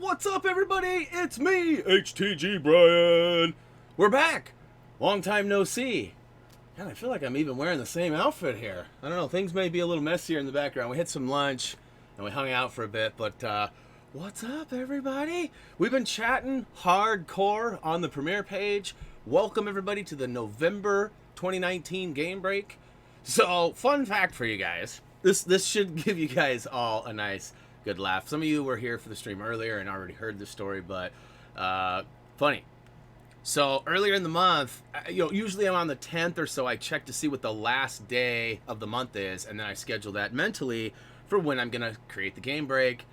What's up, everybody? It's me, HTG Brian. We're back. Long time no see. God, I feel like I'm even wearing the same outfit here. I don't know, things may be a little messier in the background. We had some lunch and we hung out for a bit, but what's up, everybody? We've been chatting hardcore on the premiere page. Welcome, everybody, to the November 2019 Gamebreak. So, fun fact for you guys. This should give you guys all a nice, good laugh. Some of you were here for the stream earlier and already heard the story, but funny. So earlier in the month, usually I'm on the 10th or so. I check to see what the last day of the month is, and then I schedule that mentally for when I'm gonna create the game break.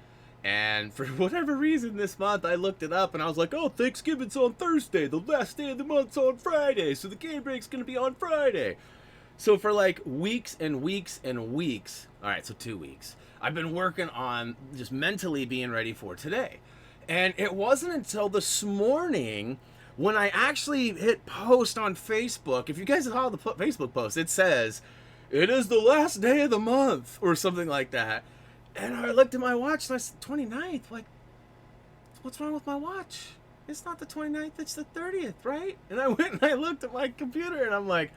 And for whatever reason this month, I looked it up and I was like, oh, Thanksgiving's on Thursday. The last day of the month's on Friday, so the game break's gonna be on Friday. So for like weeks and weeks and weeks, all right, so 2 weeks, I've been working on just mentally being ready for today. And it wasn't until this morning when I actually hit post on Facebook. If you guys saw the Facebook post, it says, it is the last day of the month, or something like that. And I looked at my watch and I said, 29th, like, what's wrong with my watch? It's not the 29th, it's the 30th, right? And I went and I looked at my computer and I'm like,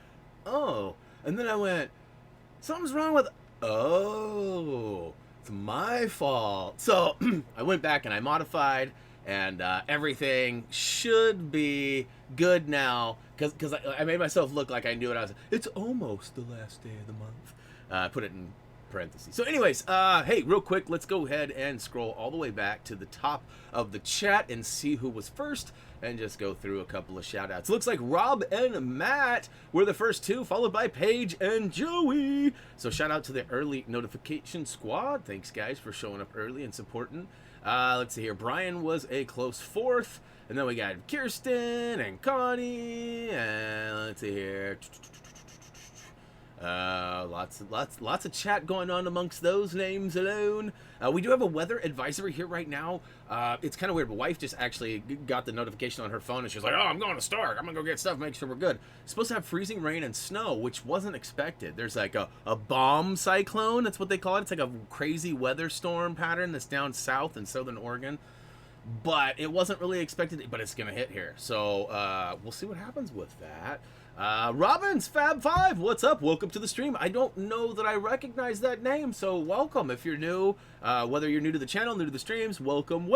oh. And then I went, something's wrong with, oh, it's my fault. So I went back and I modified, and everything should be good now, because I made myself look like I knew it. It's almost the last day of the month. I put it in parentheses. So anyways, hey, real quick, let's go ahead and scroll all the way back to the top of the chat and see who was first, and just go through a couple of shout outs. Looks like Rob and Matt were the first two, followed by Paige and Joey. So shout out to the early notification squad. Thanks, guys, for showing up early and supporting. Let's see here. Brian was a close fourth. And then we got Kirsten and Connie. And let's see here. Lots of chat going on amongst those names alone. We do have a weather advisory here right now. It's kind of weird. My wife just actually got the notification on her phone, and she's like, oh, I'm going to Stark. I'm going to go get stuff, make sure we're good. It's supposed to have freezing rain and snow, which wasn't expected. There's like a bomb cyclone. That's what they call it. It's like a crazy weather storm pattern that's down south in southern Oregon. But it wasn't really expected, but it's going to hit here. So we'll see what happens with that. Robbins Fab 5, what's up? Welcome to the stream. I don't know that I recognize that name, so welcome if you're new. Whether you're new to the channel, new to the streams, welcome.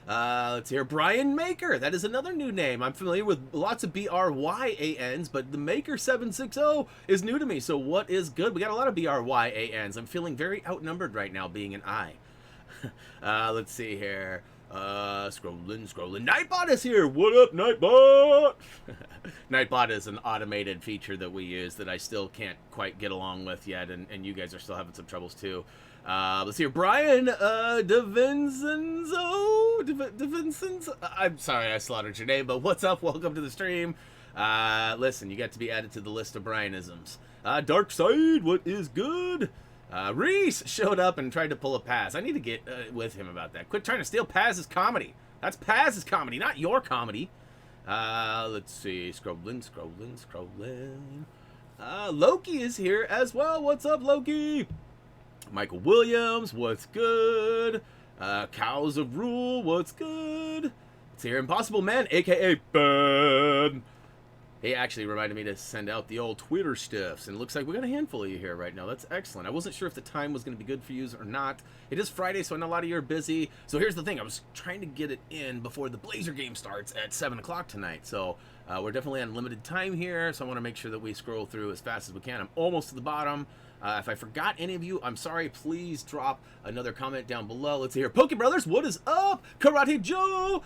Let's hear Brian Maker. That is another new name. I'm familiar with lots of BRYANs, but the Maker 760 is new to me. So what is good? We got a lot of BRYANs. I'm feeling very outnumbered right now, being an I. Let's see here. Scrolling. Nightbot is here. What up, Nightbot? Nightbot is an automated feature that we use that I still can't quite get along with yet, and you guys are still having some troubles too. Let's hear Brian DeVincenzo. I'm sorry I slaughtered your name, but what's up? Welcome to the stream. Listen, you got to be added to the list of Brianisms. Dark Side, what is good? Reese showed up and tried to pull a Paz. I need to get with him about that. Quit trying to steal Paz's comedy. That's Paz's comedy, not your comedy. Let's see. Scrolling. Loki is here as well. What's up, Loki? Michael Williams, what's good? Cows of Rule, what's good? Let's hear Impossible Man, a.k.a. Ben. He actually reminded me to send out the old Twitter stuffs, and it looks like we got a handful of you here right now. That's excellent. I wasn't sure if the time was going to be good for you or not. It is Friday, so I know a lot of you are busy. So here's the thing. I was trying to get it in before the Blazer game starts at 7 o'clock tonight. So we're definitely on limited time here, so I want to make sure that we scroll through as fast as we can. I'm almost to the bottom. If I forgot any of you, I'm sorry. Please drop another comment down below. Let's hear Poke Brothers. What is up? Karate Joe.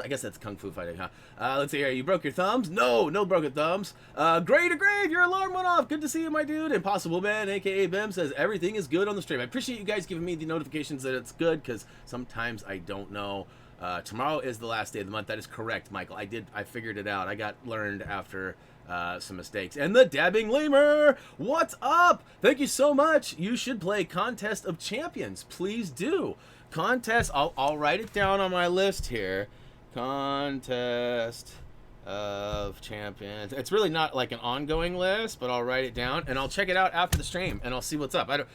I guess that's Kung Fu fighting, huh? Let's hear. You broke your thumbs? No broken thumbs. Gray to Grave, your alarm went off. Good to see you, my dude. Impossible Man, aka Bim, says everything is good on the stream. I appreciate you guys giving me the notifications that it's good, because sometimes I don't know. Tomorrow is the last day of the month. That is correct, Michael. I figured it out. I got learned after some mistakes. And the Dabbing Lamer, what's up? Thank you so much. You should play Contest of Champions. Please do. Contest, I'll write it down on my list here. Contest of champions. It's really not like an ongoing list, but I'll write it down and I'll check it out after the stream and I'll see what's up. I don't,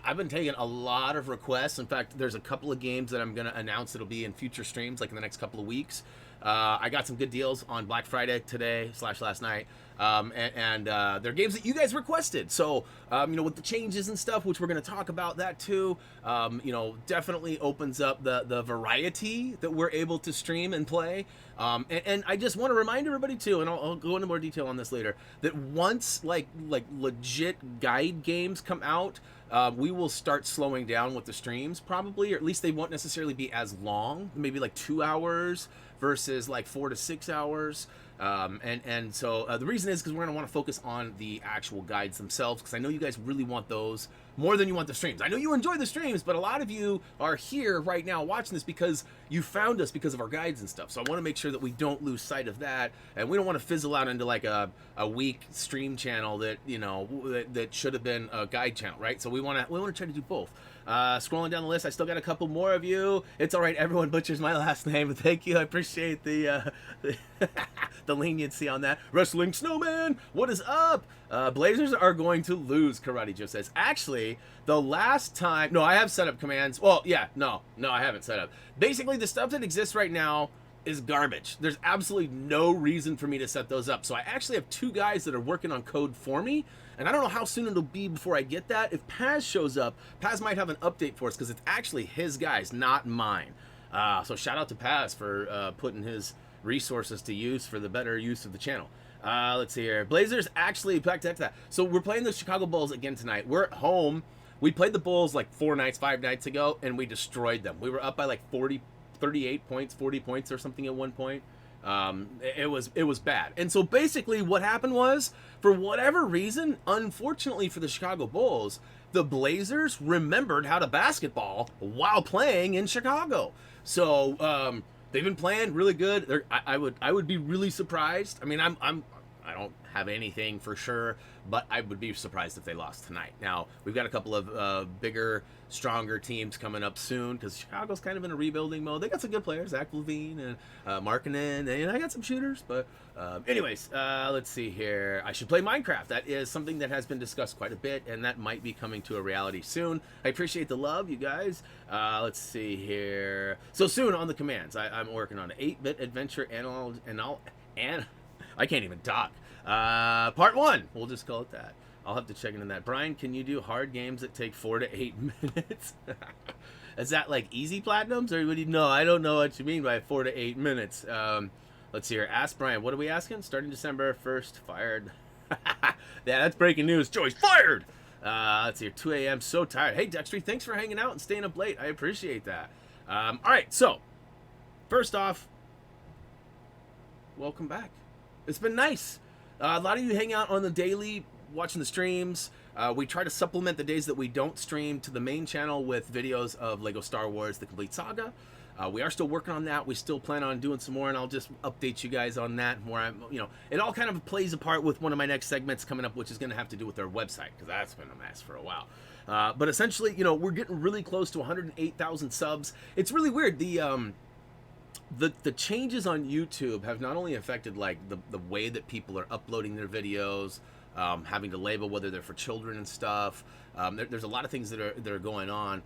I've been taking a lot of requests. In fact, there's a couple of games that I'm gonna announce that'll be in future streams, like in the next couple of weeks. I got some good deals on Black Friday today / last night. They're games that you guys requested. So, with the changes and stuff, which we're going to talk about that too, definitely opens up the variety that we're able to stream and play. And I just want to remind everybody too, and I'll go into more detail on this later, that once like legit guide games come out, we will start slowing down with the streams probably, or at least they won't necessarily be as long, maybe like 2 hours versus like 4 to 6 hours. So the reason is because we're going to want to focus on the actual guides themselves, because I know you guys really want those more than you want the streams. I know you enjoy the streams, but a lot of you are here right now watching this because you found us because of our guides and stuff. So I want to make sure that we don't lose sight of that, and we don't want to fizzle out into like a weak stream channel that that should have been a guide channel, right? So we want to try to do both. Scrolling down the list, I still got a couple more of you. It's all right, everyone butchers my last name. Thank you, I appreciate the the leniency on that. Wrestling Snowman, what is up? Blazers are going to lose, Karate Joe says. Actually, the last time... No, I have set up commands. Well, yeah, no, I haven't set up. Basically, the stuff that exists right now is garbage. There's absolutely no reason for me to set those up. So I actually have 2 guys that are working on code for me, and I don't know how soon it'll be before I get that. If Paz shows up, Paz might have an update for us because it's actually his guys, not mine. So shout out to Paz for putting his resources to use for the better use of the channel. Let's see here. Blazers actually, back to that. So we're playing the Chicago Bulls again tonight. We're at home. We played the Bulls like 5 nights ago, and we destroyed them. We were up by like 38 points, 40 points or something at one point. It was bad. And so basically what happened was, for whatever reason, unfortunately for the Chicago Bulls, the Blazers remembered how to basketball while playing in Chicago. So they've been playing really good. I would be really surprised. I mean, I don't have anything for sure, but I would be surprised if they lost tonight. Now, we've got a couple of bigger, stronger teams coming up soon, because Chicago's kind of in a rebuilding mode. They got some good players, Zach LaVine and Markkanen, and I got some shooters. But anyways, let's see here. I should play Minecraft. That is something that has been discussed quite a bit, and that might be coming to a reality soon. I appreciate the love, you guys. Let's see here. So soon on the commands, I'm working on an 8-bit adventure and I can't even talk. Part 1. We'll just call it that. I'll have to check into that. Brian, can you do hard games that take 4 to 8 minutes? Is that like easy platinums? Or what do you know? I don't know what you mean by 4 to 8 minutes. Let's see here. Ask Brian. What are we asking? Starting December 1st. Fired. Yeah, that's breaking news. Joey's fired. Let's see here. 2 a.m. So tired. Hey, Dextry, thanks for hanging out and staying up late. I appreciate that. All right. So, first off, welcome back. It's been nice. A lot of you hang out on the daily, watching the streams. We try to supplement the days that we don't stream to the main channel with videos of Lego Star Wars: The Complete Saga. We are still working on that. We still plan on doing some more, and I'll just update you guys on that. It all kind of plays a part with one of my next segments coming up, which is going to have to do with our website, because that's been a mess for a while. But essentially, we're getting really close to 108,000 subs. It's really weird. The changes on YouTube have not only affected like the way that people are uploading their videos, having to label whether they're for children and stuff. There's a lot of things that are going on,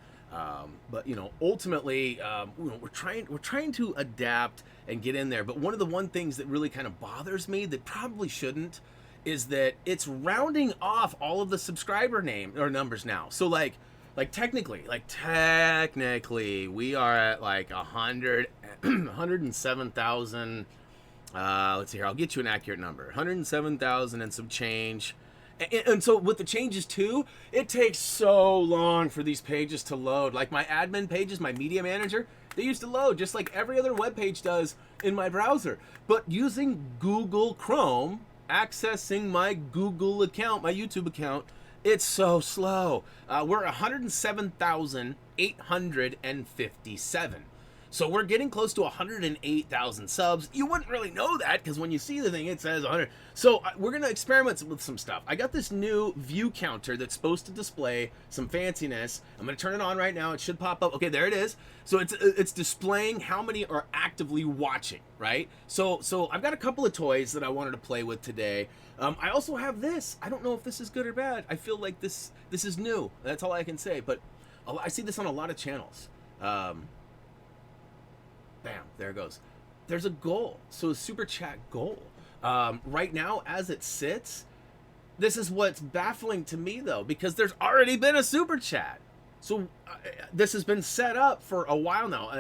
but ultimately, we're trying to adapt and get in there. But one of the things that really kind of bothers me, that probably shouldn't, is that it's rounding off all of the subscriber numbers now. So like technically, we are at like 107,000. Let's see here. I'll get you an accurate number. 107,000 and some change. And so with the changes too, it takes so long for these pages to load. Like my admin pages, my media manager, they used to load just like every other web page does in my browser. But using Google Chrome, accessing my Google account, my YouTube account, it's so slow. We're 107,857. So we're getting close to 108,000 subs. You wouldn't really know that because when you see the thing, it says 100. So we're going to experiment with some stuff. I got this new view counter that's supposed to display some fanciness. I'm going to turn it on right now. It should pop up. Okay, there it is. So it's displaying how many are actively watching, right? So I've got a couple of toys that I wanted to play with today. I also have this. I don't know if this is good or bad. I feel like this is new. That's all I can say. But I see this on a lot of channels. Bam, there it goes. There's a goal. So a super chat goal. Right now, as it sits, this is what's baffling to me, though, because there's already been a super chat. So this has been set up for a while now.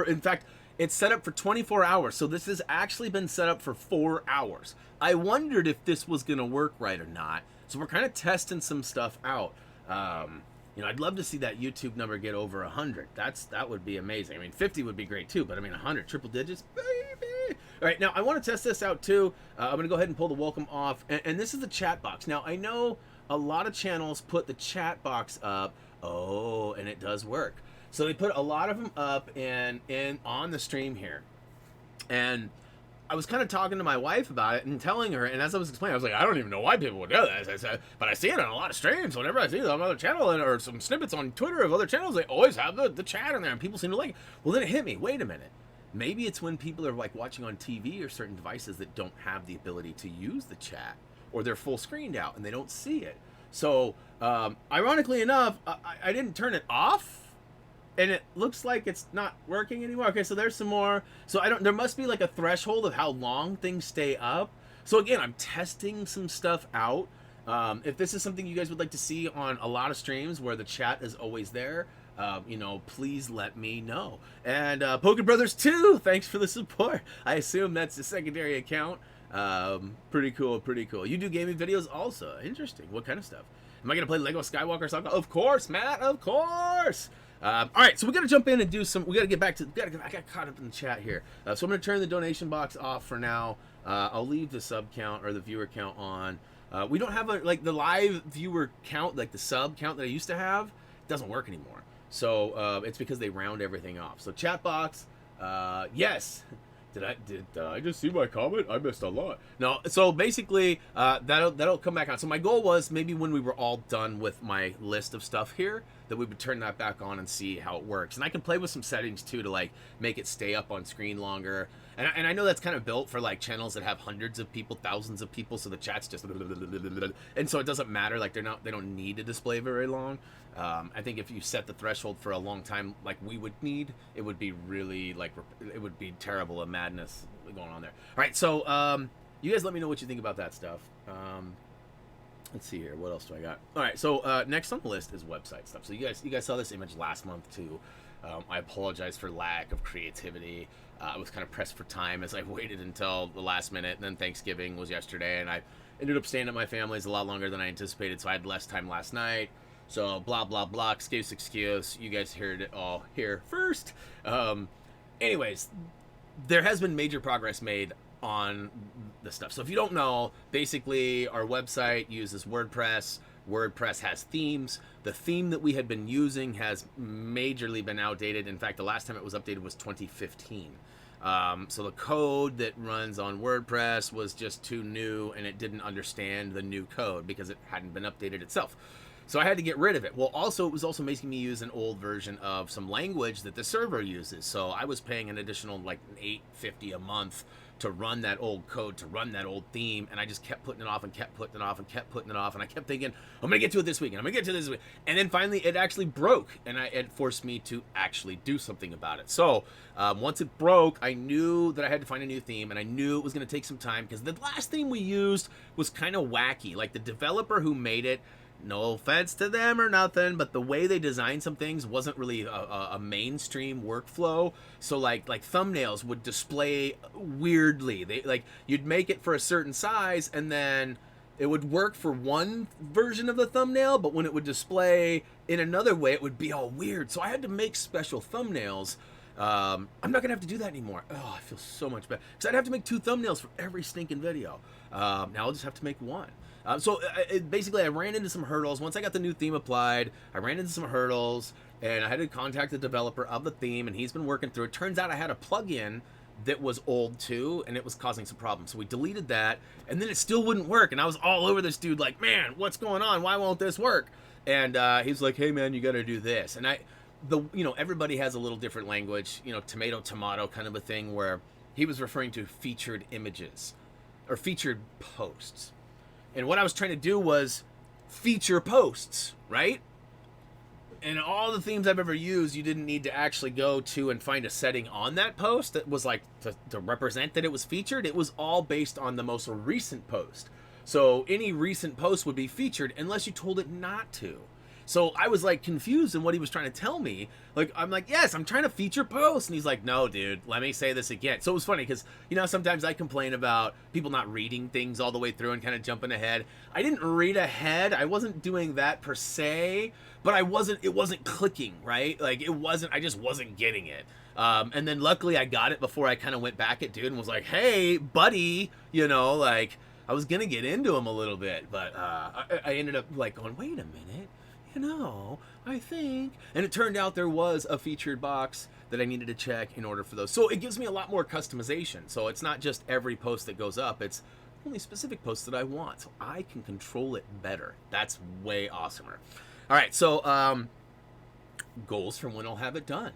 In fact, it's set up for 24 hours. So this has actually been set up for 4 hours. I wondered if this was going to work right or not. So we're kind of testing some stuff out. You know, I'd love to see that YouTube number get over 100. That would be amazing. I mean, 50 would be great too, but I mean, 100, triple digits, baby. All right, now I want to test this out too. I'm going to go ahead and pull the welcome off, and this is the chat box. Now, I know a lot of channels put the chat box up. Oh, and it does work. So they put a lot of them up and on the stream here, and I was kind of talking to my wife about it and telling her, and as I was explaining, I was like, I don't even know why people would do this. I said, but I see it on a lot of streams. Whenever I see it on another channel or some snippets on Twitter of other channels, they always have the chat in there, and people seem to like it. Well, then it hit me. Wait a minute. Maybe it's when people are like watching on TV or certain devices that don't have the ability to use the chat, or they're full screened out and they don't see it. So, ironically enough, I didn't turn it off. And it looks like it's not working anymore. Okay, so there's some more. So there must be like a threshold of how long things stay up. So again, I'm testing some stuff out. If this is something you guys would like to see on a lot of streams where the chat is always there, you know, please let me know. And Poker Brothers 2, thanks for the support. I assume that's the secondary account. Pretty cool, pretty cool. You do gaming videos also. Interesting. What kind of stuff? Am I going to play Lego Skywalker Saga? Of course, Matt, of course. All right, so we got to jump in and do some. We got to get back to. I got caught up in the chat here, so I'm going to turn the donation box off for now. I'll leave the sub count or the viewer count on. We don't have like the live viewer count, like the sub count that I used to have. It doesn't work anymore. So it's because they round everything off. So chat box, yes. Did I just see my comment? I missed a lot. No, so basically that'll come back on. So my goal was maybe when we were all done with my list of stuff here, that we would turn that back on and see how it works. And I can play with some settings too to like make it stay up on screen longer. And I know that's kind of built for like channels that have hundreds of people, thousands of people, so the chat's just and so it doesn't matter. Like they don't need to display very long. I think if you set the threshold for a long time, like we would need, it would be really like it would be terrible, a madness going on there. All right, so you guys let me know what you think about that stuff. Let's see here. What else do I got? All right, so next on the list is website stuff. So you guys saw this image last month too. I apologize for lack of creativity. I was kind of pressed for time as I waited until the last minute, and then Thanksgiving was yesterday, and I ended up staying at my family's a lot longer than I anticipated, so I had less time last night. So blah blah blah, excuse. You guys heard it all here first. Anyways, there has been major progress made on the stuff. So if you don't know, basically our website uses WordPress. WordPress has themes. The theme that we had been using has majorly been outdated. In fact, the last time it was updated was 2015. So the code that runs on WordPress was just too new, and it didn't understand the new code because it hadn't been updated itself. So I had to get rid of it. Well, also, it was also making me use an old version of some language that the server uses. So I was paying an additional like $8.50 a month to run that old code, to run that old theme, and I just kept putting it off and kept putting it off and kept putting it off, and I kept thinking, I'm gonna get to it this week, and I'm gonna get to this week, and then finally it actually broke, and it forced me to actually do something about it. So once it broke, I knew that I had to find a new theme, and I knew it was gonna take some time, because the last theme we used was kind of wacky. Like the developer who made it, no offense to them or nothing, but the way they designed some things wasn't really a mainstream workflow. So like thumbnails would display weirdly. They like, you'd make it for a certain size and then it would work for one version of the thumbnail, but when it would display in another way, it would be all weird. So I had to make special thumbnails. I'm not gonna have to do that anymore. Oh, I feel so much better, because I'd have to make 2 thumbnails for every stinking video. Now I'll just have to make 1. Basically, I ran into some hurdles. Once I got the new theme applied, I ran into some hurdles. and I had to contact the developer of the theme, and he's been working through it. Turns out I had a plugin that was old too, and it was causing some problems. So we deleted that, and then it still wouldn't work. And I was all over this dude, like, man, what's going on? Why won't this work? And he's like, hey man, you got to do this. And everybody has a little different language, tomato tomato kind of a thing, where he was referring to featured images or featured posts. And what I was trying to do was feature posts, right? And all the themes I've ever used, you didn't need to actually go to and find a setting on that post that was like to represent that it was featured. It was all based on the most recent post. So any recent post would be featured unless you told it not to. So I was like confused in what he was trying to tell me. Like, I'm like, yes, I'm trying to feature posts. And he's like, no, dude, let me say this again. So it was funny because, sometimes I complain about people not reading things all the way through and kind of jumping ahead. I didn't read ahead. I wasn't doing that per se, but it wasn't clicking, right? Like I just wasn't getting it. And then luckily I got it before I kind of went back at dude and was like, hey, buddy, like I was going to get into him a little bit, but I ended up like going, wait a minute. I think. And it turned out there was a featured box that I needed to check in order for those. So it gives me a lot more customization. So it's not just every post that goes up. It's only specific posts that I want. So I can control it better. That's way awesomer. All right. So goals from when I'll have it done.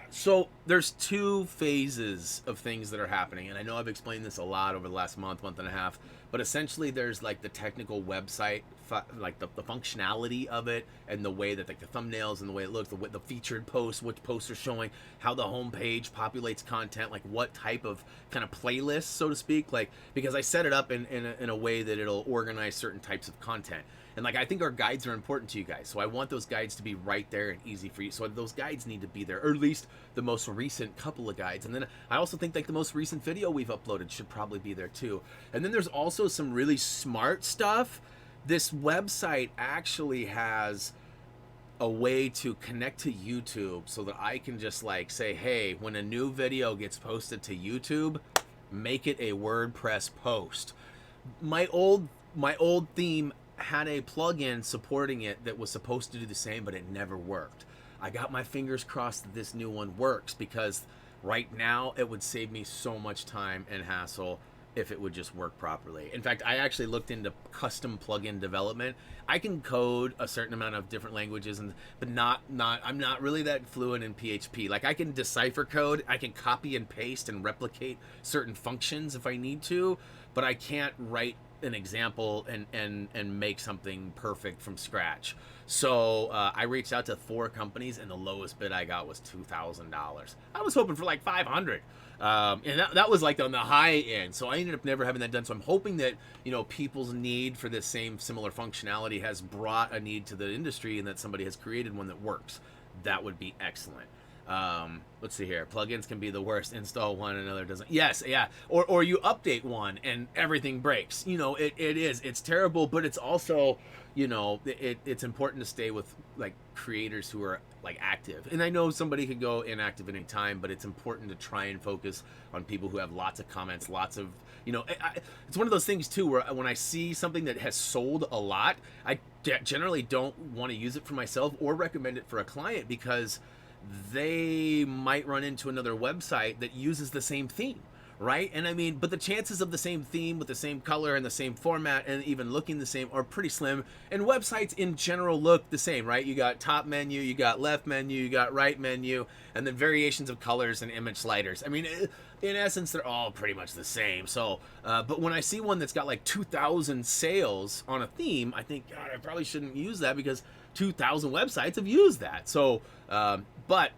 So there's two phases of things that are happening, and I know I've explained this a lot over the last month and a half, but essentially there's like the technical website, like the functionality of it, and the way that like the thumbnails and the way it looks, the featured posts, which posts are showing, how the homepage populates content, like what type of kind of playlist, so to speak, like because I set it up in a way that it'll organize certain types of content. And like I think our guides are important to you guys, so I want those guides to be right there and easy for you. So those guides need to be there, or at least the most recent couple of guides. And then I also think like the most recent video we've uploaded should probably be there too. And then there's also some really smart stuff. This website actually has a way to connect to YouTube so that I can just like say, hey, when a new video gets posted to YouTube, make it a WordPress post. My old theme had a plugin supporting it that was supposed to do the same, but it never worked. I got my fingers crossed that this new one works, because right now it would save me so much time and hassle if it would just work properly. In fact, I actually looked into custom plugin development. I can code a certain amount of different languages, but I'm not really that fluent in PHP. Like I can decipher code, I can copy and paste and replicate certain functions if I need to, but I can't write an example and make something perfect from scratch. So I reached out to 4 companies, and the lowest bid I got was $2,000. I was hoping for like $500, and that was like on the high end. So I ended up never having that done. So I'm hoping that people's need for this similar functionality has brought a need to the industry, and that somebody has created one that works. That would be excellent. Let's see here. Plugins can be the worst. Install one, another doesn't. Yes, yeah. Or you update one and everything breaks. It is. It's terrible, but it's also, it's important to stay with like creators who are like active. And I know somebody could go inactive at any time, but it's important to try and focus on people who have lots of comments, lots of, it's one of those things too, where when I see something that has sold a lot, I generally don't want to use it for myself or recommend it for a client, because they might run into another website that uses the same theme, right? And I mean, but the chances of the same theme with the same color and the same format and even looking the same are pretty slim. And websites in general look the same, right? You got top menu, you got left menu, you got right menu, and then variations of colors and image sliders. I mean, in essence, they're all pretty much the same. So, but when I see one that's got like 2,000 sales on a theme, I think, God, I probably shouldn't use that, because 2,000 websites have used that. So, but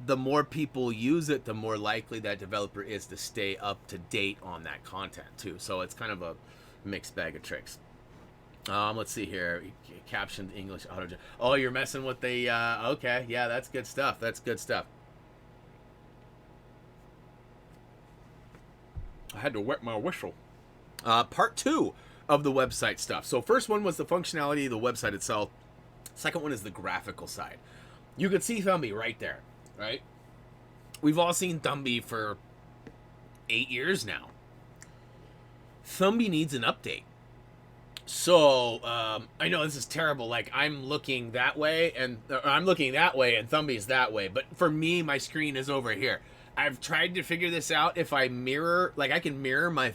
the more people use it, the more likely that developer is to stay up to date on that content too. So it's kind of a mixed bag of tricks. Let's see here. Captioned English auto. Oh, you're messing with the, okay. Yeah, that's good stuff. That's good stuff. I had to wet my whistle. Part 2 of the website stuff. So first one was the functionality of the website itself. Second one is the graphical side. You could see Thumby right there, right? We've all seen Thumby for 8 years now. Thumby needs an update. So I know this is terrible. Like I'm looking that way, and or I'm looking that way, and Thumby's that way. But for me, my screen is over here. I've tried to figure this out. If I mirror, like I can mirror my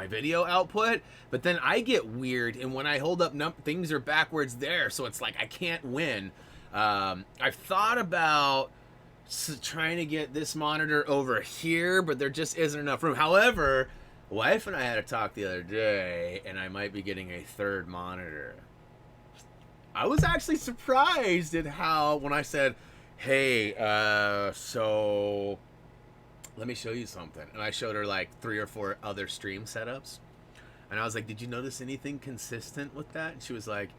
video output, but then I get weird, and when I hold up things are backwards there, so it's like I can't win. I've thought about trying to get this monitor over here, but there just isn't enough room. However, wife and I had a talk the other day, and I might be getting a third monitor. I was actually surprised at how, when I said, hey, so let me show you something. And I showed her like 3 or 4 other stream setups. And I was like, did you notice anything consistent with that? And she was like,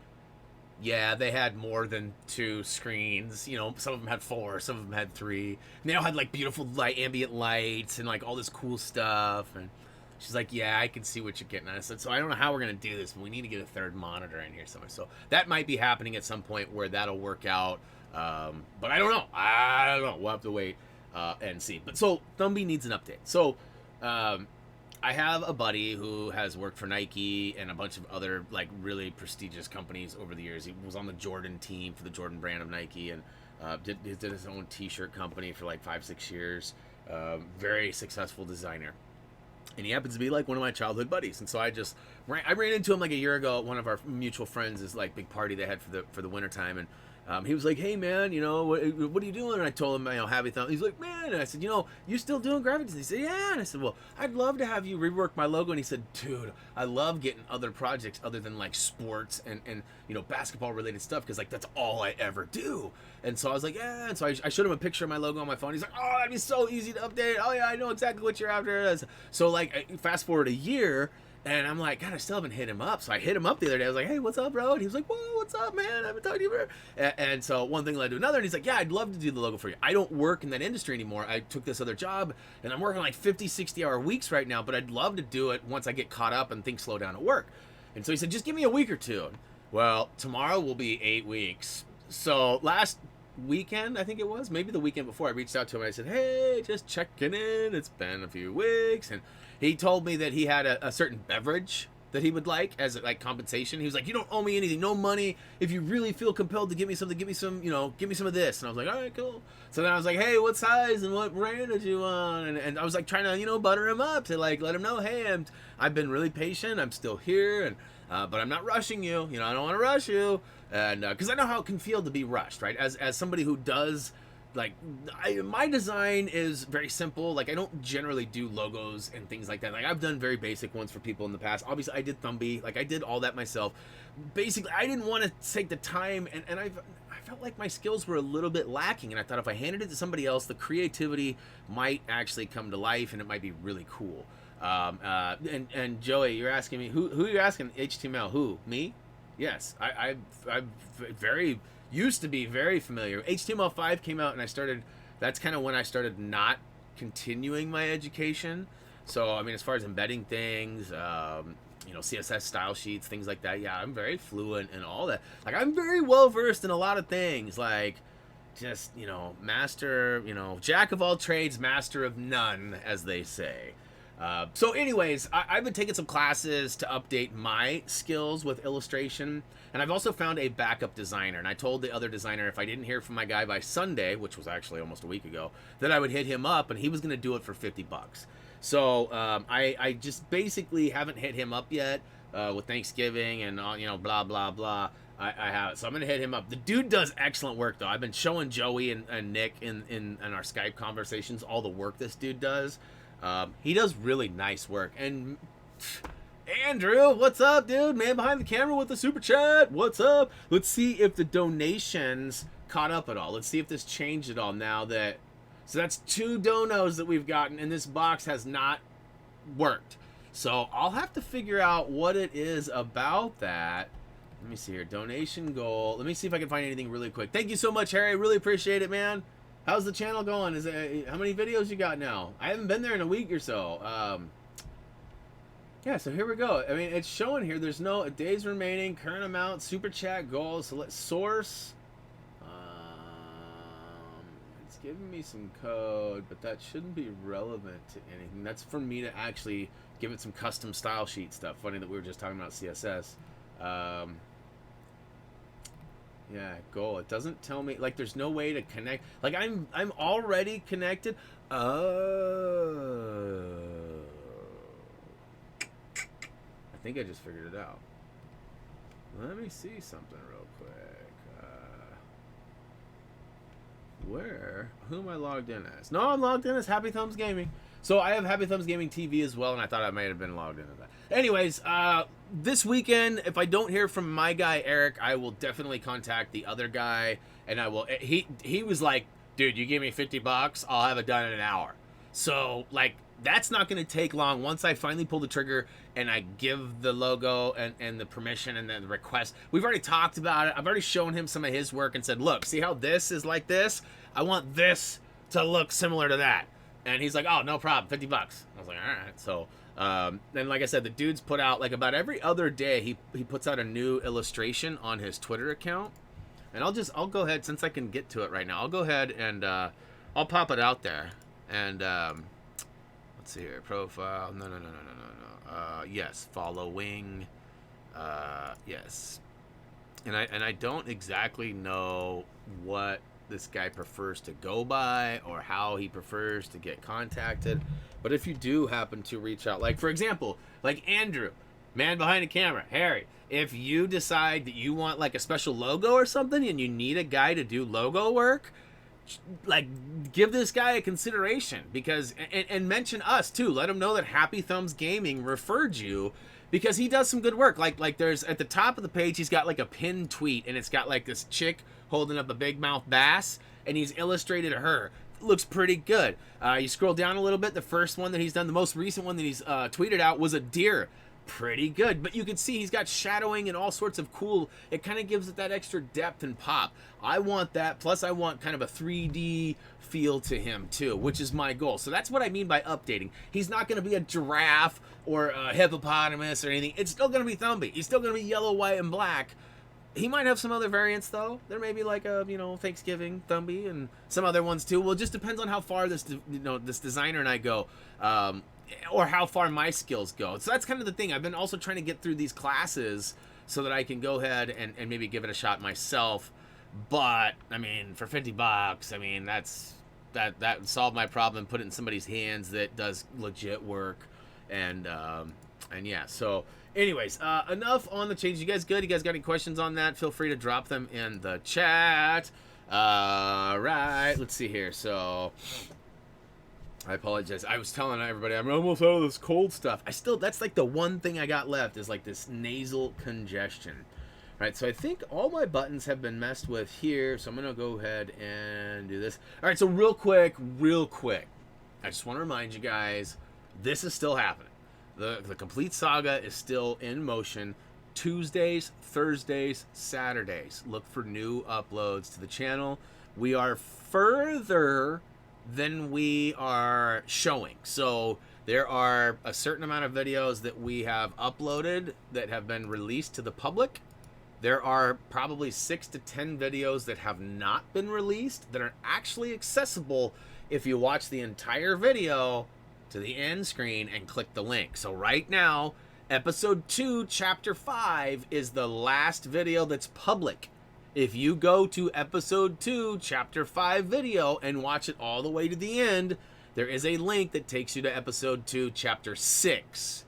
yeah, they had more than 2 screens. You know, some of them had 4, some of them had 3. And they all had like beautiful light, ambient lights, and like all this cool stuff. And she's like, yeah, I can see what you're getting at. I said, so I don't know how we're going to do this, but we need to get a third monitor in here somewhere. So that might be happening at some point where that'll work out. But I don't know. I don't know. We'll have to wait and see. But so Thumby needs an update. So I have a buddy who has worked for Nike and a bunch of other like really prestigious companies over the years. He was on the Jordan team for the Jordan brand of Nike, and did his own T-shirt company for like 5-6 years. Very successful designer, and he happens to be like one of my childhood buddies. And so I ran into him like a year ago at one of our mutual friends' like big party they had for the wintertime, and he was like, hey man, you know, what are you doing? And I told him, you know, happy thumb. He's like, man, and I said, you know, you still doing graphics? He said, yeah. And I said, well, I'd love to have you rework my logo. And he said, dude, I love getting other projects other than like sports and you know, basketball related stuff, because like that's all I ever do. And so I was like, yeah. And so I showed him a picture of my logo on my phone. He's like, oh, that'd be so easy to update. Oh yeah, I know exactly what you're after. So like fast forward a year, and I'm like, God, I still haven't hit him up. So I hit him up the other day. I was like, hey, what's up, bro? And he was like, whoa, what's up, man? I haven't talked to you forever. And so one thing led to another. And he's like, yeah, I'd love to do the logo for you. I don't work in that industry anymore. I took this other job, and I'm working like 50, 60-hour weeks right now. But I'd love to do it once I get caught up and things slow down at work. And so he said, just give me a week or two. Well, tomorrow will be 8 weeks. So last weekend, I think it was, maybe the weekend before, I reached out to him and I said, hey, just checking in. It's been a few weeks. And he told me that he had a certain beverage that he would like as like compensation. He was like, you don't owe me anything, no money. If you really feel compelled to give me something, give me some, you know, give me some of this. And I was like, all right, cool. So then I was like, hey, what size and what brand did you want? And I was like trying to, you know, butter him up to like let him know, hey, I've been really patient. I'm still here, and but I'm not rushing you. You know, I don't want to rush you, and because I know how it can feel to be rushed, right? As somebody who does. Like my design is very simple. Like I don't generally do logos and things like that. Like I've done very basic ones for people in the past. Obviously I did Thumby, like I did all that myself. Basically I didn't want to take the time, and I felt like my skills were a little bit lacking, and I thought if I handed it to somebody else, the creativity might actually come to life and it might be really cool. And Joey, you're asking me who you're asking? HTML? Who? Me? Yes, I'm very used to be very familiar. HTML5 came out, and I started. That's kind of when I started not continuing my education. So I mean, as far as embedding things, you know, CSS style sheets, things like that. Yeah, I'm very fluent in all that. Like I'm very well versed in a lot of things. Like just, you know, master, you know, jack of all trades, master of none, as they say. So anyways, I've been taking some classes to update my skills with illustration, and I've also found a backup designer. And I told the other designer if I didn't hear from my guy by Sunday, which was actually almost a week ago, that I would hit him up, and he was going to do it for $50. So I just basically haven't hit him up yet with Thanksgiving and you know, blah blah blah. I have it, so I'm gonna hit him up. The dude does excellent work, though. I've been showing Joey and Nick in our Skype conversations all the work this dude does. He does really nice work. And Andrew, what's up, dude? Man behind the camera with the super chat. What's up? Let's see if the donations caught up at all. Let's see if this changed at all now that. So that's 2 donos that we've gotten, and this box has not worked. So I'll have to figure out what it is about that. Let me see here. Donation goal. Let me see if I can find anything really quick. Thank you so much, Harry. I really appreciate it, man. How's the channel going? Is it, how many videos you got now? I haven't been there in a week or so. Yeah, so here we go. I mean, it's showing here. There's no days remaining, current amount, super chat goals. So let's source. It's giving me some code, but that shouldn't be relevant to anything. That's for me to actually give it some custom style sheet stuff. Funny that we were just talking about CSS. Um, yeah, goal. It doesn't tell me, like, there's no way to connect. Like, I'm already connected. I think I just figured it out. Let me see something real quick. Who am I logged in as? No, I'm logged in as Happy Thumbs Gaming. So I have Happy Thumbs Gaming TV as well, and I thought I might have been logged into that. Anyways, this weekend, if I don't hear from my guy Eric, I will definitely contact the other guy, and I will. He was like, dude, you give me $50, I'll have it done in an hour. So like, that's not going to take long. Once I finally pull the trigger and I give the logo and the permission and the request, we've already talked about it. I've already shown him some of his work and said, look, see how this is like this? I want this to look similar to that. And he's like, oh, no problem, $50. I was like, all right. So, and like I said, the dude's put out, like, about every other day, he puts out a new illustration on his Twitter account. And I'll go ahead, since I can get to it right now, I'll go ahead and I'll pop it out there. And let's see here, profile, no. Yes, following, yes. And I don't exactly know what this guy prefers to go by or how he prefers to get contacted. But if you do happen to reach out, like, for example, like Andrew, man behind the camera, Harry, if you decide that you want like a special logo or something and you need a guy to do logo work, like, give this guy a consideration, because and mention us too. Let him know that Happy Thumbs Gaming referred you, because he does some good work. Like there's at the top of the page, he's got like a pinned tweet, and it's got like this chick holding up a big mouth bass, and he's illustrated her. Looks pretty good. You scroll down a little bit, the first one that he's done, the most recent one that he's tweeted out was a deer. Pretty good, but you can see he's got shadowing and all sorts of cool. It kind of gives it that extra depth and pop. I want that, plus I want kind of a 3D feel to him too, which is my goal. So that's what I mean by updating. He's not going to be a giraffe or a hippopotamus or anything. It's still going to be Thumby. He's still going to be yellow, white, and black. He might have some other variants though. There may be like a, Thanksgiving Thumby and some other ones too. Well, it just depends on how far this designer and I go. Or how far my skills go. So that's kind of the thing. I've been also trying to get through these classes so that I can go ahead and maybe give it a shot myself. But I mean, for $50, I mean, that solved my problem. Put it in somebody's hands that does legit work. And yeah. So anyways, enough on the change. You guys good? You guys got any questions on that? Feel free to drop them in the chat. Right. Let's see here. So I apologize. I was telling everybody I'm almost out of this cold stuff. That's like the one thing I got left is like this nasal congestion. Right, so I think all my buttons have been messed with here, so I'm going to go ahead and do this. All right, so real quick, I just want to remind you guys, this is still happening. The Complete Saga is still in motion. Tuesdays, Thursdays, Saturdays. Look for new uploads to the channel. We are further than we are showing. So there are a certain amount of videos that we have uploaded that have been released to the public. There are probably 6 to 10 videos that have not been released that are actually accessible if you watch the entire video to the end screen and click the link. So right now, episode 2, chapter 5 is the last video that's public. If you go to episode 2, chapter 5 video and watch it all the way to the end, there is a link that takes you to episode 2, chapter 6.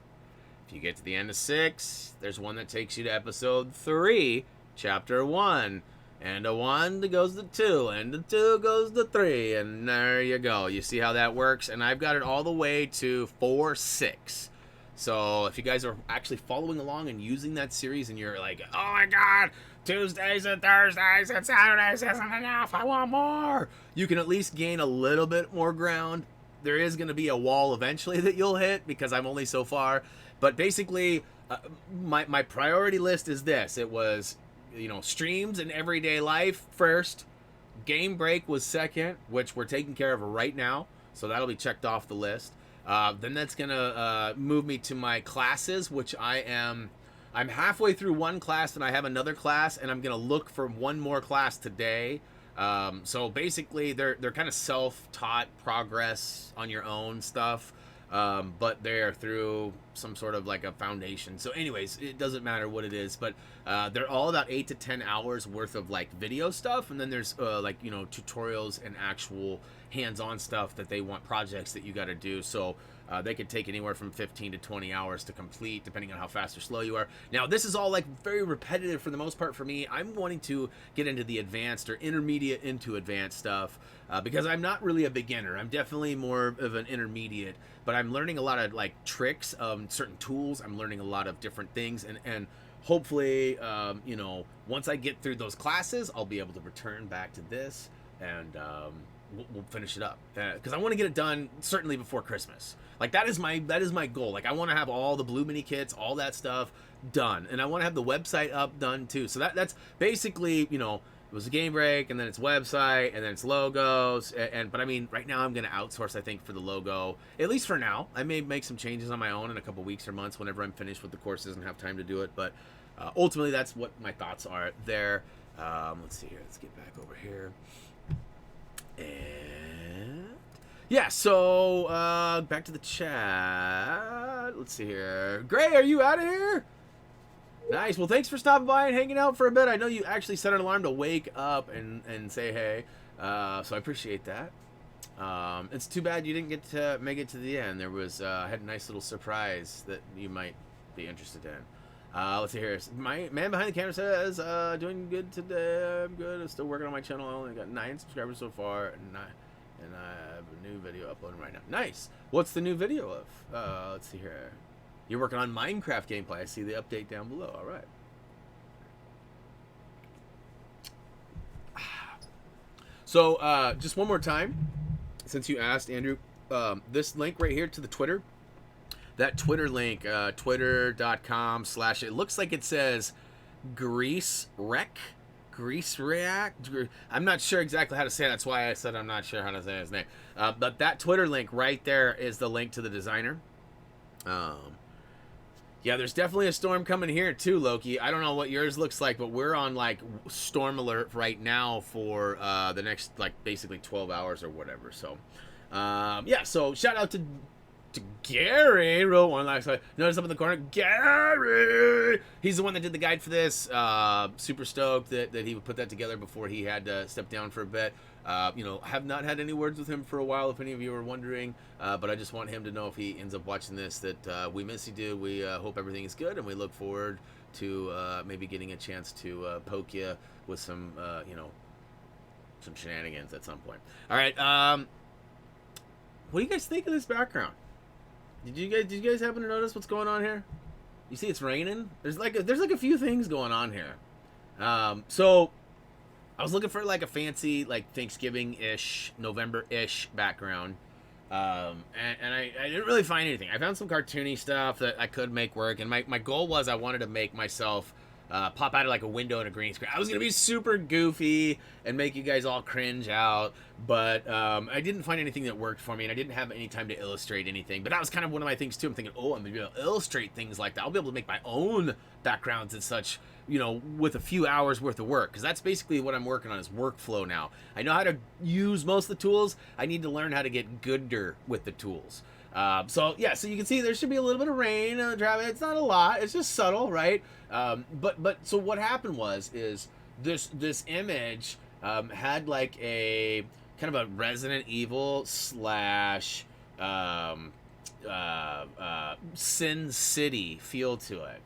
If you get to the end of 6, there's one that takes you to episode 3, chapter 1. And a 1 goes to 2, and a 2 goes to 3, and there you go. You see how that works? And I've got it all the way to 4, 6. So if you guys are actually following along and using that series and you're like, oh my God, Tuesdays and Thursdays and Saturdays isn't enough, I want more, you can at least gain a little bit more ground. There is going to be a wall eventually that you'll hit because I'm only so far. But basically, my priority list is this. It was, streams and everyday life first. Gamebreak was second, which we're taking care of right now. So that'll be checked off the list. Then that's going to move me to my classes, which I'm halfway through one class and I have another class, and I'm going to look for one more class today. So basically, they're kind of self-taught progress on your own stuff. but they're through some sort of like a foundation. So anyways, it doesn't matter what it is, but they're all about 8 to 10 hours worth of like video stuff, and then there's like, you know, tutorials and actual hands-on stuff that they want, projects that you got to do. So they could take anywhere from 15 to 20 hours to complete, depending on how fast or slow you are. Now, this is all like very repetitive for the most part for me. I'm wanting to get into the advanced or intermediate into advanced stuff because I'm not really a beginner. I'm definitely more of an intermediate, but I'm learning a lot of like tricks, certain tools. I'm learning a lot of different things, and hopefully, you know, once I get through those classes, I'll be able to return back to this and we'll finish it up because I want to get it done certainly before Christmas. Like that is my goal. Like I want to have all the blue mini kits, all that stuff done, and I want to have the website up done too. So that's basically, you know, it was a Gamebreak, and then it's website, and then it's logos, but I mean, right now I'm going to outsource, I think, for the logo, at least for now. I may make some changes on my own in a couple weeks or months whenever I'm finished with the courses and have time to do it, but ultimately that's what my thoughts are there. Let's see here. Let's get back over here. And yeah, so back to the chat. Let's see here. Gray, are you out of here? Nice. Well, thanks for stopping by and hanging out for a bit. I know you actually set an alarm to wake up and say hey, so I appreciate that. It's too bad you didn't get to make it to the end. There was I had a nice little surprise that you might be interested in. Let's see here. My man behind the camera says, doing good today. I'm good. I'm still working on my channel. I only got 9 subscribers so far, and I have a new video uploading right now. Nice. What's the new video of? Let's see here. You're working on Minecraft gameplay. I see the update down below. All right. So, just one more time, since you asked, Andrew, this link right here to the Twitter, that Twitter link, twitter.com/ it looks like it says Grease React. I'm not sure exactly how to say it. That's why I said I'm not sure how to say his name. But that Twitter link right there is the link to the designer. Yeah, there's definitely a storm coming here too, Loki. I don't know what yours looks like, but we're on like storm alert right now for the next like basically 12 hours or whatever. So, yeah. So shout out to Gary. Row one last time. Notice up in the corner, Gary. He's the one that did the guide for this. Super stoked that he would put that together before he had to step down for a bit. You know, have not had any words with him for a while, if any of you are wondering, but I just want him to know if he ends up watching this that we miss you, dude. We hope everything is good, and we look forward to maybe getting a chance to poke you with some, you know, some shenanigans at some point. All right, what do you guys think of this background? Did you guys happen to notice what's going on here? You see, it's raining. There's like a few things going on here. So I was looking for like a fancy, like Thanksgiving-ish, November-ish background, and I didn't really find anything. I found some cartoony stuff that I could make work, and my goal was I wanted to make myself pop out of like a window in a green screen. I was gonna be super goofy and make you guys all cringe out, but I didn't find anything that worked for me, and I didn't have any time to illustrate anything. But that was kind of one of my things too. I'm thinking, oh, I'm gonna be able to illustrate things like that. I'll be able to make my own backgrounds and such, you know, with a few hours worth of work, because that's basically what I'm working on is workflow now. I know how to use most of the tools. I need to learn how to get gooder with the tools. So yeah, so you can see there should be a little bit of rain. It's not a lot. It's just subtle, right? But so what happened is this image had like a kind of a Resident Evil slash Sin City feel to it.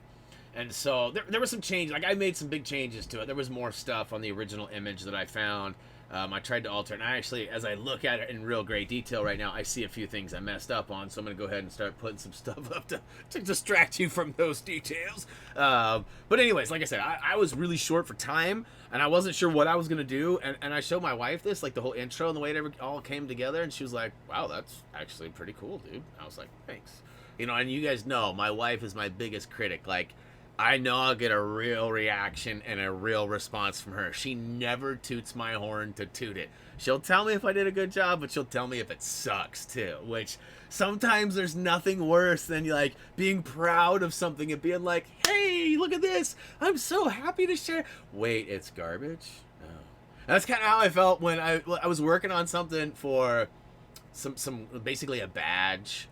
And so there was some change. Like I made some big changes to it. There was more stuff on the original image that I found. I tried to alter it, and I actually, as I look at it in real great detail right now, I see a few things I messed up on, so I'm going to go ahead and start putting some stuff up to distract you from those details. But anyways, like I said, I was really short for time, and I wasn't sure what I was going to do, and I showed my wife this, like the whole intro and the way it all came together, and she was like, wow, that's actually pretty cool, dude. I was like, thanks. You know, and you guys know, my wife is my biggest critic. Like, I know I'll get a real reaction and a real response from her. She never toots my horn to toot it. She'll tell me if I did a good job, but she'll tell me if it sucks too, which sometimes there's nothing worse than like being proud of something and being like, hey, look at this. I'm so happy to share. Wait, it's garbage? Oh. That's kind of how I felt when I was working on something for some basically a badge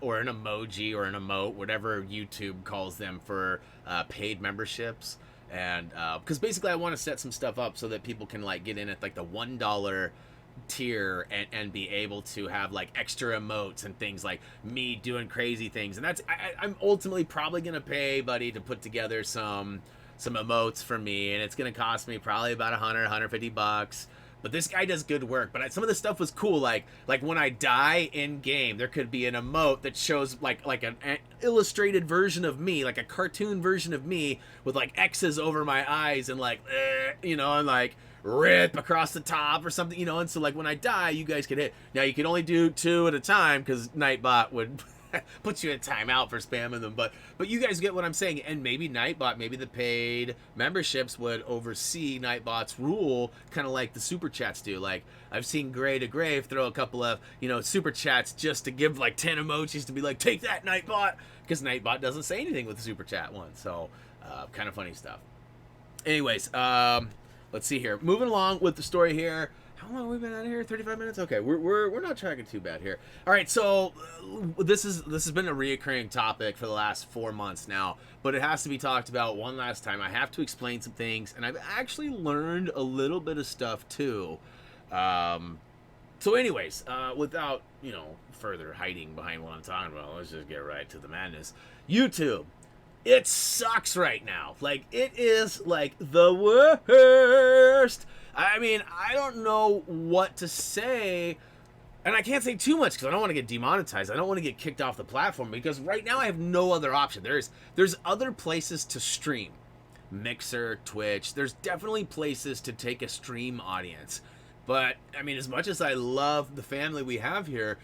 or an emoji or an emote, whatever YouTube calls them for paid memberships. And because basically I want to set some stuff up so that people can like get in at like the $1 tier and be able to have like extra emotes and things like me doing crazy things. And that's I'm ultimately probably gonna pay Buddy to put together some emotes for me, and it's gonna cost me probably about $150. But this guy does good work. But some of the stuff was cool, like when I die in game, there could be an emote that shows like an illustrated version of me, like a cartoon version of me with like X's over my eyes and like and like rip across the top or something, and so like when I die, you guys could hit. Now you can only do 2 at a time because Nightbot would put you in timeout for spamming them, but you guys get what I'm saying. And maybe Nightbot, maybe the paid memberships would oversee Nightbot's rule, kind of like the super chats do. Like I've seen Gray to Grave throw a couple of super chats just to give like 10 emojis to be like, take that, Nightbot, because Nightbot doesn't say anything with the super chat one. So kind of funny stuff. Anyways, let's see here. Moving along with the story here. How long have we been out of here? 35 minutes? Okay, we're not tracking too bad here. All right, so this has been a reoccurring topic for the last 4 months now, but it has to be talked about one last time. I have to explain some things, and I've actually learned a little bit of stuff too. So anyways, without further hiding behind what I'm talking about, let's just get right to the madness. YouTube. It sucks right now. Like, it is like the worst. I mean, I don't know what to say, and I can't say too much because I don't want to get demonetized. I don't want to get kicked off the platform because right now I have no other option. There's other places to stream. Mixer, Twitch. There's definitely places to take a stream audience. But, I mean, as much as I love the family we have here,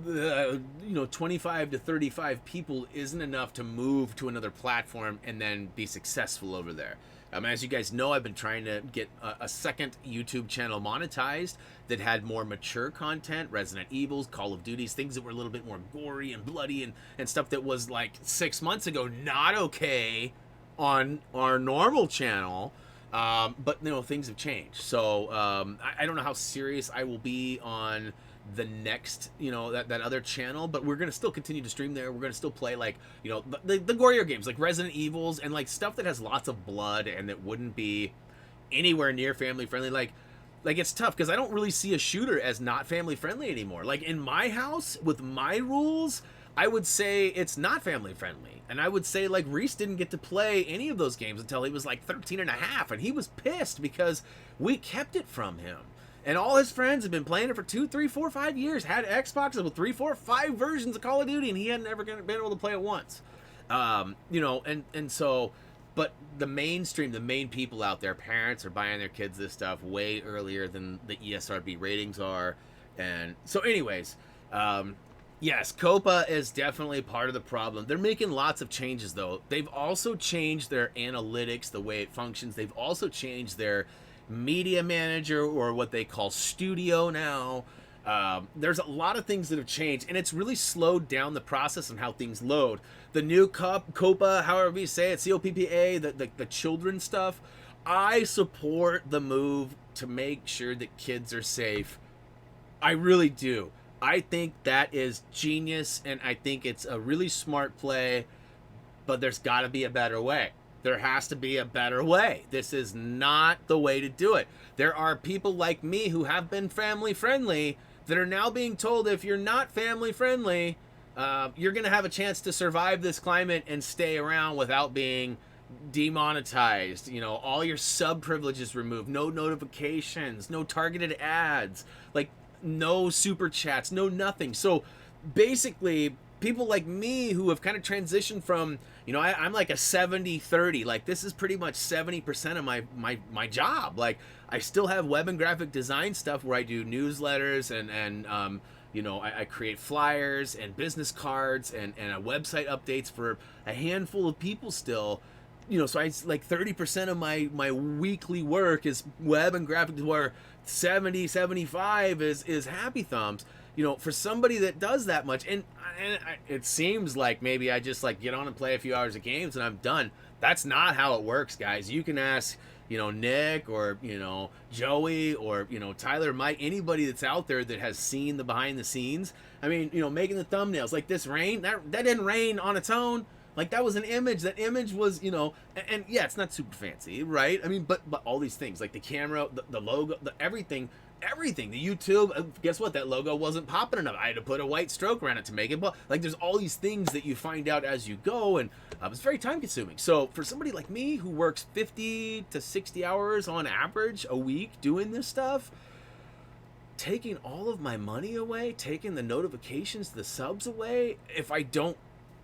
25 to 35 people isn't enough to move to another platform and then be successful over there. As you guys know, I've been trying to get a second YouTube channel monetized that had more mature content, Resident Evils, Call of Duties, things that were a little bit more gory and bloody and stuff that was like 6 months ago not okay on our normal channel. But things have changed. So I don't know how serious I will be on the next that other channel, but we're gonna still continue to stream there. We're gonna still play like the gorier games like Resident Evils and like stuff that has lots of blood and that wouldn't be anywhere near family friendly. Like it's tough because I don't really see a shooter as not family friendly anymore. Like in my house with my rules, I would say it's not family friendly. And I would say like Reese didn't get to play any of those games until he was like 13 and a half, and he was pissed because we kept it from him. And all his friends have been playing it for 2, 3, 4, 5 years. Had Xboxes with 3, 4, 5 versions of Call of Duty, and he hadn't ever been able to play it once. And so, but the mainstream, the main people out there, parents are buying their kids this stuff way earlier than the ESRB ratings are. And so, anyways, yes, Copa is definitely part of the problem. They're making lots of changes, though. They've also changed their analytics, the way it functions. They've also changed their media manager, or what they call studio now. There's a lot of things that have changed, and it's really slowed down the process on how things load. The new Copa, however you say it, COPPA, the children stuff, I support the move to make sure that kids are safe. I really do. I think that is genius, and I think it's a really smart play, but there's got to be a better way. There has to be a better way. This is not the way to do it. There are people like me who have been family friendly that are now being told if you're not family friendly, you're going to have a chance to survive this climate and stay around without being demonetized. All your sub privileges removed, no notifications, no targeted ads, like no super chats, no nothing. So basically, people like me who have kind of transitioned from, I'm like a 70-30. Like this is pretty much 70% of my job. Like I still have web and graphic design stuff where I do newsletters and I create flyers and business cards and website updates for a handful of people still. So I like 30% of my weekly work is web and graphic, where 75 is happy thumbs. For somebody that does that much, and it seems like maybe I just like get on and play a few hours of games and I'm done. That's not how it works, guys. You can ask Nick or, Joey or, Tyler, Mike, anybody that's out there that has seen the behind the scenes. I mean, making the thumbnails like this rain, that didn't rain on its own. Like, that was an image. That image was, and yeah, it's not super fancy, right? I mean, but all these things, like the camera, the logo, everything, the YouTube, guess what? That logo wasn't popping enough. I had to put a white stroke around it to make it. But like, there's all these things that you find out as you go, and it's very time consuming. So for somebody like me who works 50 to 60 hours on average a week doing this stuff, taking all of my money away, taking the notifications, the subs away, if I don't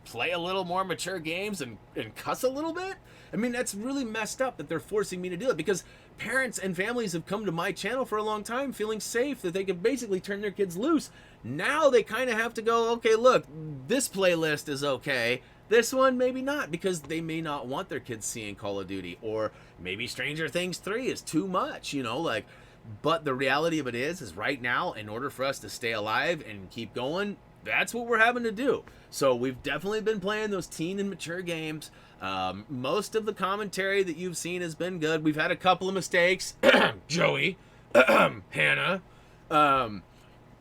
play a little more mature games and cuss a little bit, I mean, that's really messed up that they're forcing me to do it, because parents and families have come to my channel for a long time feeling safe that they can basically turn their kids loose. Now they kind of have to go, okay, look, this playlist is okay, this one maybe not, because they may not want their kids seeing Call of Duty, or maybe Stranger Things 3 is too much, but the reality of it is right now, in order for us to stay alive and keep going, that's what we're having to do. So we've definitely been playing those teen and mature games. Most of the commentary that you've seen has been good. We've had a couple of mistakes. Joey, Hannah.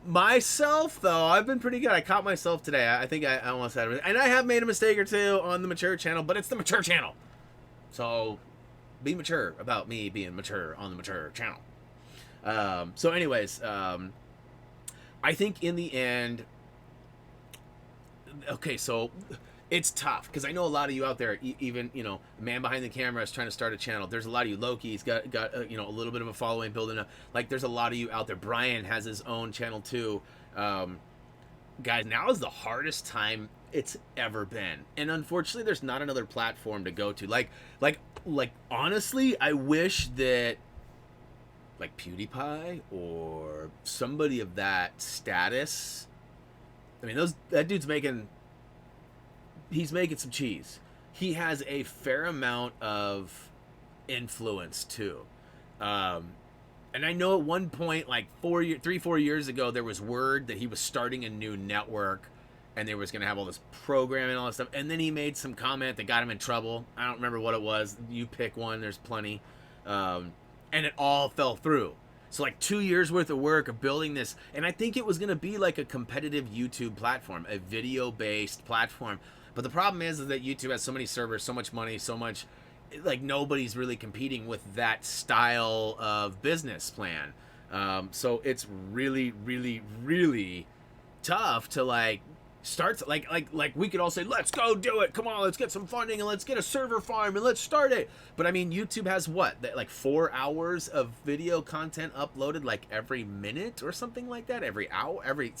Myself, though, I've been pretty good. I caught myself today. I think I almost had it. And I have made a mistake or two on the mature channel, but it's the mature channel. So be mature about me being mature on the mature channel. So anyways, I think in the end, okay, so it's tough because I know a lot of you out there, even man behind the camera is trying to start a channel. There's a lot of you. Loki's got a little bit of a following building up. Like, there's a lot of you out there. Brian has his own channel too. Guys, now is the hardest time it's ever been, and unfortunately, there's not another platform to go to. Like honestly, I wish that like PewDiePie or somebody of that status. I mean, that dude's he's making some cheese. He has a fair amount of influence too. And I know at one point, like 4 years ago, there was word that he was starting a new network and they was going to have all this programming and all that stuff. And then he made some comment that got him in trouble. I don't remember what it was. You pick one, there's plenty. And it all fell through. So like 2 years worth of work of building this, and I think it was going to be like a competitive YouTube platform, a video-based platform. But the problem is that YouTube has so many servers, so much money, so much, like, nobody's really competing with that style of business plan. So it's really, really, really tough to like start, like we could all say, let's go do it, come on, let's get some funding and let's get a server farm and let's start it. But I mean, YouTube has what, like 4 hours of video content uploaded like every minute or something like that, every hour, every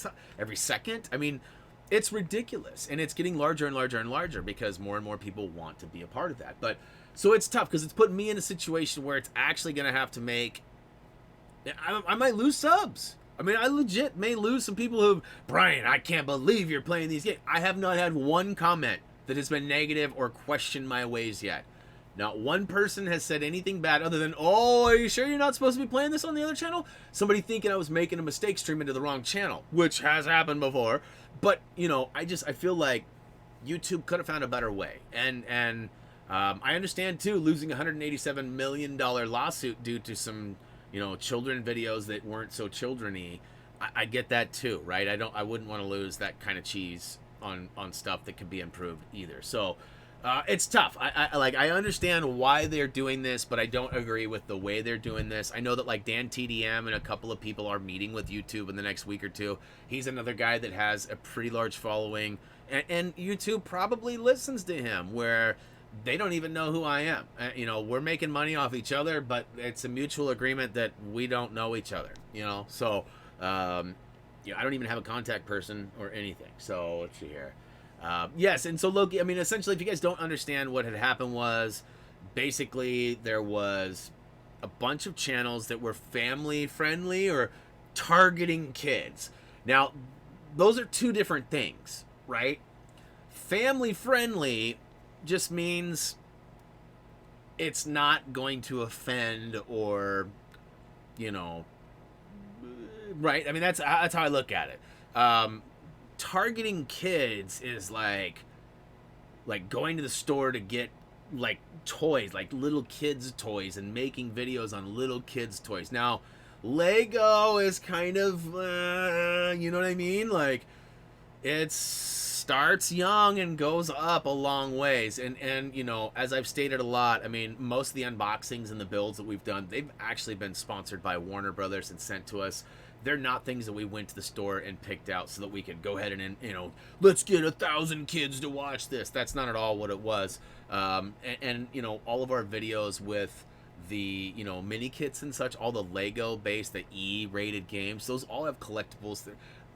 second. I mean, it's ridiculous, and it's getting larger and larger and larger because more and more people want to be a part of that. But so it's tough because it's putting me in a situation where it's actually going to have to make, I might lose subs. I mean, I legit may lose some people who, Brian, I can't believe you're playing these games. I have not had one comment that has been negative or questioned my ways yet. Not one person has said anything bad other than, oh, are you sure you're not supposed to be playing this on the other channel? Somebody thinking I was making a mistake streaming to the wrong channel, which has happened before. But, I feel like YouTube could have found a better way. And I understand, too, losing a $187 million lawsuit due to some children videos that weren't so children-y. I get that too, right? I wouldn't want to lose that kind of cheese on stuff that could be improved either. So it's tough. I understand why they're doing this, but I don't agree with the way they're doing this. I know that like Dan TDM and a couple of people are meeting with YouTube in the next week or two. He's another guy that has a pretty large following, and YouTube probably listens to him, where they don't even know who I am. We're making money off each other, but it's a mutual agreement that we don't know each other, So, I don't even have a contact person or anything. So, let's see here. Yes, and so Loki, I mean, essentially, if you guys don't understand what had happened was, basically, there was a bunch of channels that were family-friendly or targeting kids. Now, those are two different things, right? Family-friendly just means it's not going to offend or, right? I mean, that's how I look at it. Targeting kids is like going to the store to get like toys, like little kids toys, and making videos on little kids toys. Now Lego is kind of you know what I mean, like it starts young and goes up a long ways. And you know, as I've stated a lot, I mean, most of the unboxings and the builds that we've done, they've actually been sponsored by Warner Brothers and sent to us. They're not things that we went to the store and picked out so that we could go ahead and, you know, let's get 1,000 kids to watch this. That's not at all what it was. And you know, all of our videos with the, you know, mini kits and such, all the Lego based, the E-rated games, those all have collectibles.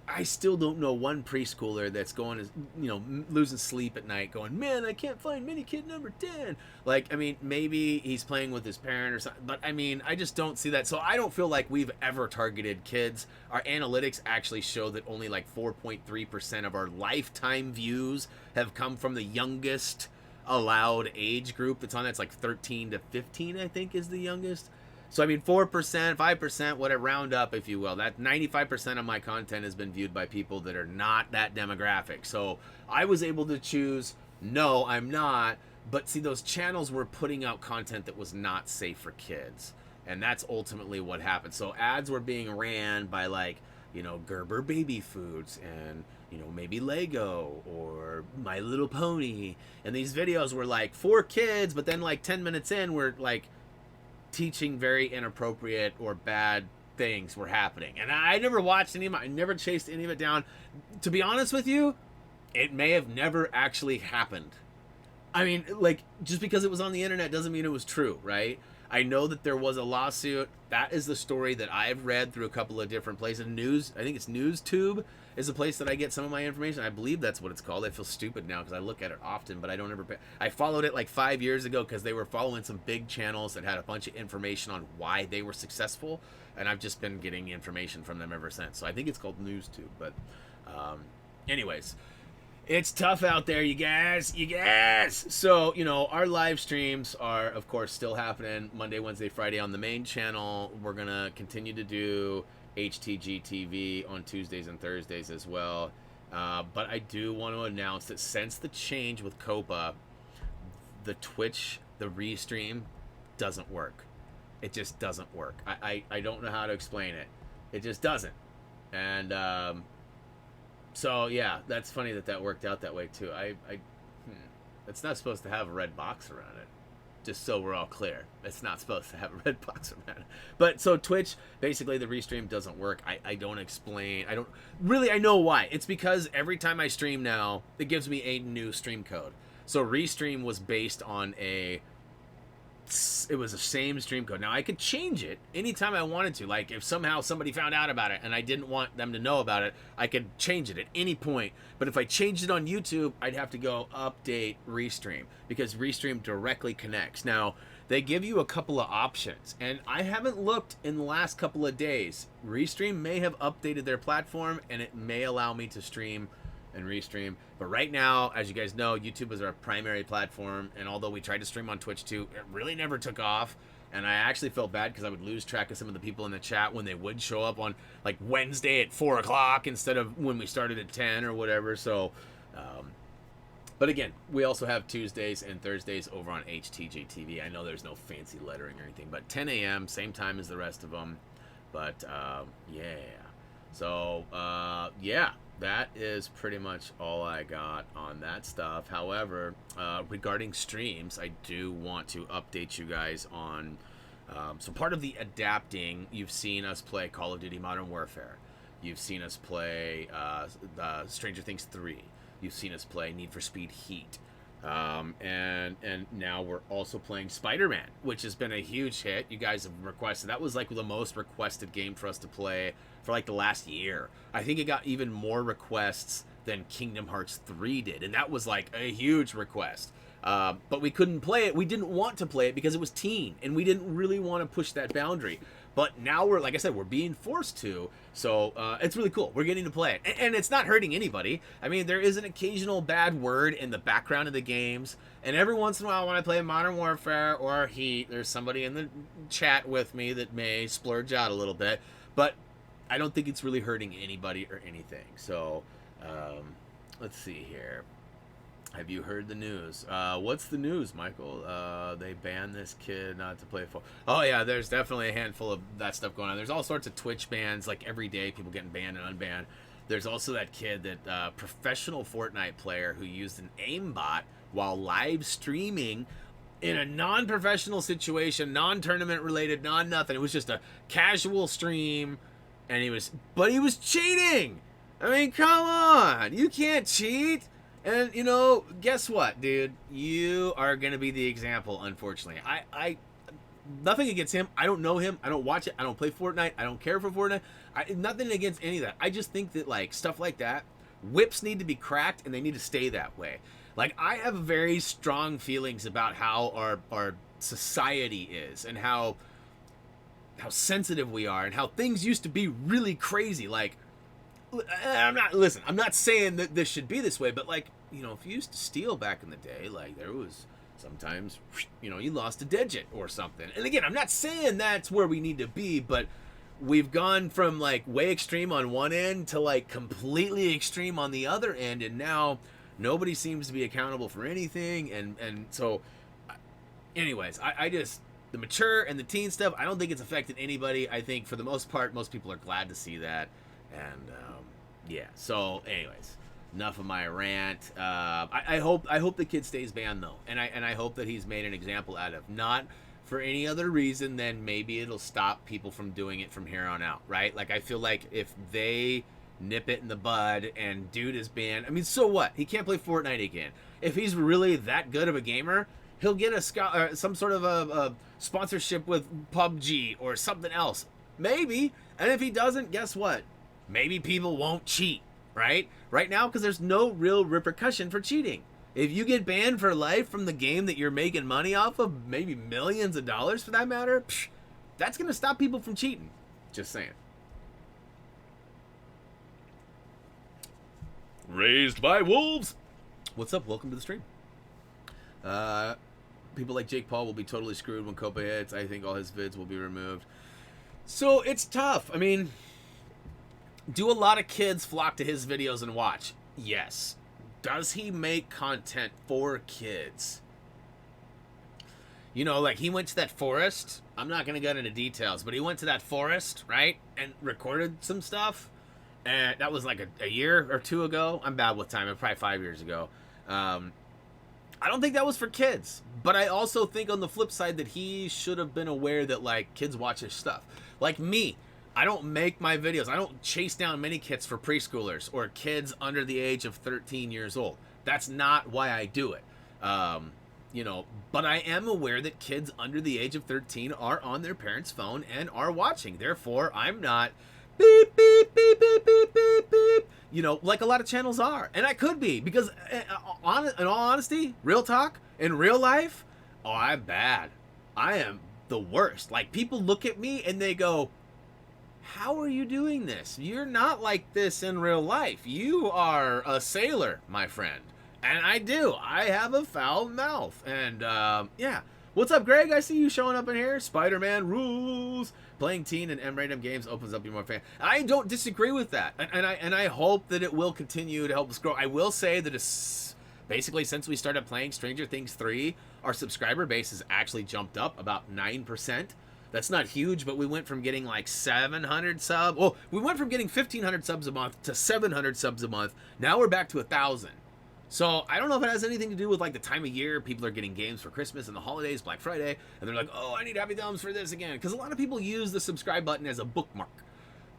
I still don't know one preschooler that's going, you know, losing sleep at night going, man, I can't find mini kid number 10. Like, I mean, maybe he's playing with his parent or something, but I mean, I just don't see that. So I don't feel like we've ever targeted kids. Our analytics actually show that only like 4.3% of our lifetime views have come from the youngest allowed age group that's on. That's like 13 to 15, I think, is the youngest. So I mean, 4%, 5%, whatever, round up, if you will. That 95% of my content has been viewed by people that are not that demographic. So I was able to choose, no, I'm not. But see, those channels were putting out content that was not safe for kids. And that's ultimately what happened. So ads were being ran by, like, you know, Gerber baby foods and, you know, maybe Lego or My Little Pony. And these videos were like for kids, but then like 10 minutes in, we're like teaching very inappropriate or bad things were happening. And I never watched any of it. I never chased any of it down. To be honest with you, it may have never actually happened. I mean, like, just because it was on the internet doesn't mean it was true, right? I know that there was a lawsuit. That is the story that I've read through a couple of different places. News, I think it's NewsTube is the place that I get some of my information. I believe that's what it's called. I feel stupid now because I look at it often, but I don't ever pay. I followed it like 5 years ago because they were following some big channels that had a bunch of information on why they were successful, and I've just been getting information from them ever since. So I think it's called NewsTube. But anyways, it's tough out there, you guys. So, you know, our live streams are, of course, still happening Monday, Wednesday, Friday on the main channel. We're going to continue to do HTG TV on Tuesdays and Thursdays as well. But I do want to announce that since the change with Copa, the Twitch, the restream doesn't work. It just doesn't work. I don't know how to explain it. It just doesn't. And so yeah, that's funny that worked out that way too. It's not supposed to have a red box around it. Just so we're all clear, it's not supposed to have a red box around it. But so Twitch, basically the restream doesn't work. I don't explain. I don't really. I know why. It's because every time I stream now, it gives me a new stream code. So restream was based on it was the same stream code. Now I could change it anytime I wanted to. Like if somehow somebody found out about it and I didn't want them to know about it, I could change it at any point. But if I changed it on YouTube, I'd have to go update Restream because Restream directly connects. Now they give you a couple of options and I haven't looked in the last couple of days. Restream may have updated their platform and it may allow me to stream and restream. But right now, as you guys know, YouTube is our primary platform, and although we tried to stream on Twitch too, it really never took off. And I actually felt bad because I would lose track of some of the people in the chat when they would show up on like Wednesday at 4 o'clock instead of when we started at 10 or whatever. So but again, we also have Tuesdays and Thursdays over on HTG TV. I know there's no fancy lettering or anything, but 10 a.m., same time as the rest of them. But yeah, so yeah, that is pretty much all I got on that stuff. However, regarding streams, I do want to update you guys on so part of the adapting. You've seen us play Call of Duty Modern Warfare. You've seen us play Stranger Things 3. You've seen us play Need for Speed Heat. And now we're also playing Spider-Man, which has been a huge hit. You guys have requested. That was like the most requested game for us to play for like the last year. I think it got even more requests than Kingdom Hearts 3 did, and that was like a huge request. But we couldn't play it. We didn't want to play it because it was teen, and we didn't really want to push that boundary. But now we're, like I said, we're being forced to. So it's really cool. We're getting to play it. And it's not hurting anybody. I mean, there is an occasional bad word in the background of the games. And every once in a while when I play Modern Warfare or Heat, there's somebody in the chat with me that may splurge out a little bit. But I don't think it's really hurting anybody or anything. So let's see here. Have you heard the news? What's the news, Michael? They banned this kid not to play. Oh yeah, there's definitely a handful of that stuff going on. There's all sorts of Twitch bans, like every day, people getting banned and unbanned. There's also that kid, that professional Fortnite player who used an aimbot while live streaming in a non-professional situation, non-tournament related, non-nothing. It was just a casual stream, and he was cheating. I mean, come on, you can't cheat. And, you know, guess what, dude? You are going to be the example, unfortunately. I nothing against him. I don't know him. I don't watch it. I don't play Fortnite. I don't care for Fortnite. Nothing against any of that. I just think that, like, stuff like that, whips need to be cracked, and they need to stay that way. Like, I have very strong feelings about how our society is, and how sensitive we are, and how things used to be really crazy. Like, I'm not saying that this should be this way, but, like, you know, if you used to steal back in the day, like, there was sometimes, you know, you lost a digit or something. And again, I'm not saying that's where we need to be, but we've gone from, like, way extreme on one end to, like, completely extreme on the other end, and now nobody seems to be accountable for anything. And so, anyways, I just, the mature and the teen stuff, I don't think it's affected anybody. I think for the most part, most people are glad to see that. And yeah, so anyways, enough of my rant. I hope the kid stays banned, though, and I hope that he's made an example out of, not for any other reason than maybe it'll stop people from doing it from here on out, right? Like, I feel like if they nip it in the bud and dude is banned, I mean, so what? He can't play Fortnite again. If he's really that good of a gamer, he'll get some sort of a sponsorship with PUBG or something else, maybe. And if he doesn't, guess what? Maybe people won't cheat, right? Right now, because there's no real repercussion for cheating. If you get banned for life from the game that you're making money off of, maybe millions of dollars for that matter, that's going to stop people from cheating. Just saying. Raised by wolves. What's up? Welcome to the stream. People like Jake Paul will be totally screwed when Copa hits. I think all his vids will be removed. So it's tough. I mean, do a lot of kids flock to his videos and watch? Yes. Does he make content for kids? You know, like, he went to that forest. I'm not going to get into details, but he went to that forest, right? And recorded some stuff. And that was like a year or two ago. I'm bad with time. Probably 5 years ago. I don't think that was for kids. But I also think on the flip side that he should have been aware that, like, kids watch his stuff. Like me. I don't make my videos. I don't chase down mini kits for preschoolers or kids under the age of 13 years old. That's not why I do it. You know, but I am aware that kids under the age of 13 are on their parents' phone and are watching. Therefore, I'm not beep, beep, beep, beep, beep, beep, beep, you know, like a lot of channels are. And I could be, because in all honesty, real talk, in real life, oh, I'm bad. I am the worst. Like, people look at me and they go, how are you doing this? You're not like this in real life. You are a sailor, my friend. And I do. I have a foul mouth. And, yeah. What's up, Greg? I see you showing up in here. Spider-Man rules. Playing teen and M-rated games opens up you more fan. I don't disagree with that. And I hope that it will continue to help us grow. I will say that it's basically, since we started playing Stranger Things 3, our subscriber base has actually jumped up about 9%. That's not huge, but we went from getting like 700 subs. Well, we went from getting 1,500 subs a month to 700 subs a month. Now we're back to 1,000. So I don't know if it has anything to do with, like, the time of year. People are getting games for Christmas and the holidays, Black Friday, and they're like, oh, I need Happy Thumbs for this again. Because a lot of people use the subscribe button as a bookmark.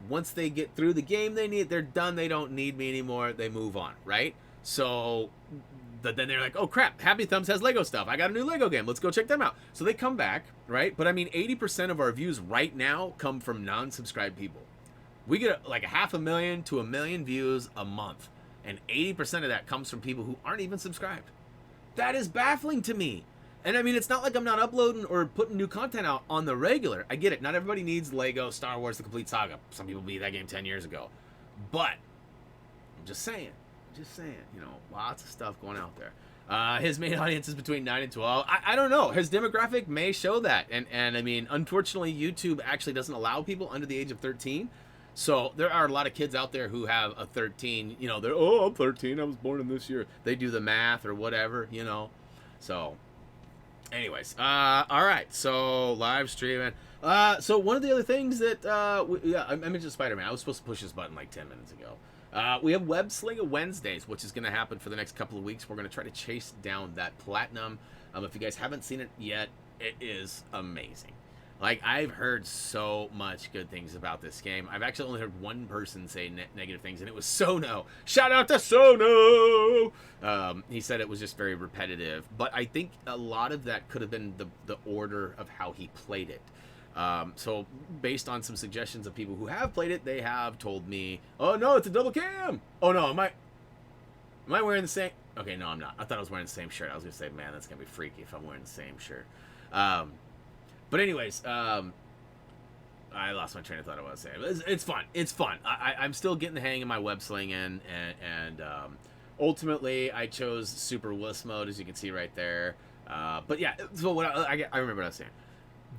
Once they get through the game they're done, they don't need me anymore, they move on, right? So but then they're like, oh crap, Happy Thumbs has Lego stuff. I got a new Lego game. Let's go check them out. So they come back, right? But I mean, 80% of our views right now come from non-subscribed people. We get like 500,000 to 1 million views a month. And 80% of that comes from people who aren't even subscribed. That is baffling to me. And I mean, it's not like I'm not uploading or putting new content out on the regular. I get it. Not everybody needs Lego Star Wars The Complete Saga. Some people beat that game 10 years ago. But I'm just saying, you know, lots of stuff going out there. His main audience is between 9 and 12. I don't know. His demographic may show that. And I mean, unfortunately, YouTube actually doesn't allow people under the age of 13 So there are a lot of kids out there who have a 13, you know, they're, oh, I'm 13, I was born in this year. They do the math or whatever, you know. So, anyways, all right, so live streaming. So one of the other things that, I mentioned Spider-Man. I was supposed to push this button like 10 minutes ago. We have Web Slinger Wednesdays, which is going to happen for the next couple of weeks. We're going to try to chase down that platinum. If you guys haven't seen it yet, it is amazing. Like, I've heard so much good things about this game. I've actually only heard one person say negative things, and it was Sono. Shout out to Sono! He said it was just very repetitive. But I think a lot of that could have been the order of how he played it. So, based on some suggestions of people who have played it, they have told me, oh, no, it's a double cam! Oh, no, am I wearing the same... Okay, no, I'm not. I thought I was wearing the same shirt. I was going to say, man, that's going to be freaky if I'm wearing the same shirt. But anyways, I lost my train of thought. I was saying it's fun. It's fun. I'm still getting the hang of my web slinging, and ultimately I chose Super Wuss mode, as you can see right there. But yeah, so what I remember what I was saying.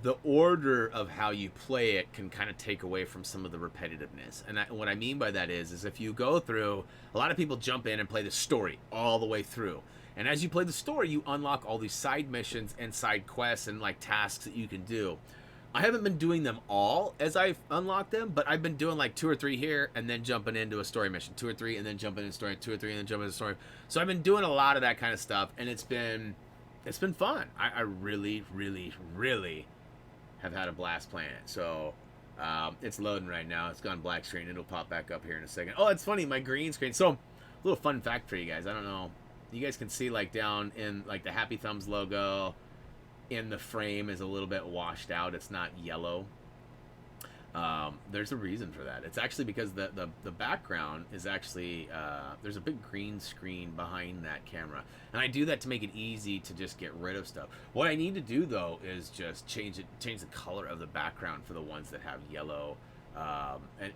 The order of how you play it can kind of take away from some of the repetitiveness. And what I mean by that is if you go through, a lot of people jump in and play the story all the way through. And as you play the story, you unlock all these side missions and side quests and like tasks that you can do. I haven't been doing them all as I've unlocked them, but I've been doing like 2 or 3 here and then jumping into a story mission, 2 or 3 and then jumping into story, 2 or 3 and then jumping into story. So I've been doing a lot of that kind of stuff, and it's been fun. I really, really, really have had a blast playing it. So it's loading right now. It's gone black screen. It'll pop back up here in a second. Oh, it's funny, my green screen. So a little fun fact for you guys. I don't know. You guys can see like down in like the Happy Thumbs logo in the frame is a little bit washed out. It's not yellow. There's a reason for that. It's actually because the background is actually there's a big green screen behind that camera, and I do that to make it easy to just get rid of stuff. What I need to do though is just change the color of the background for the ones that have yellow.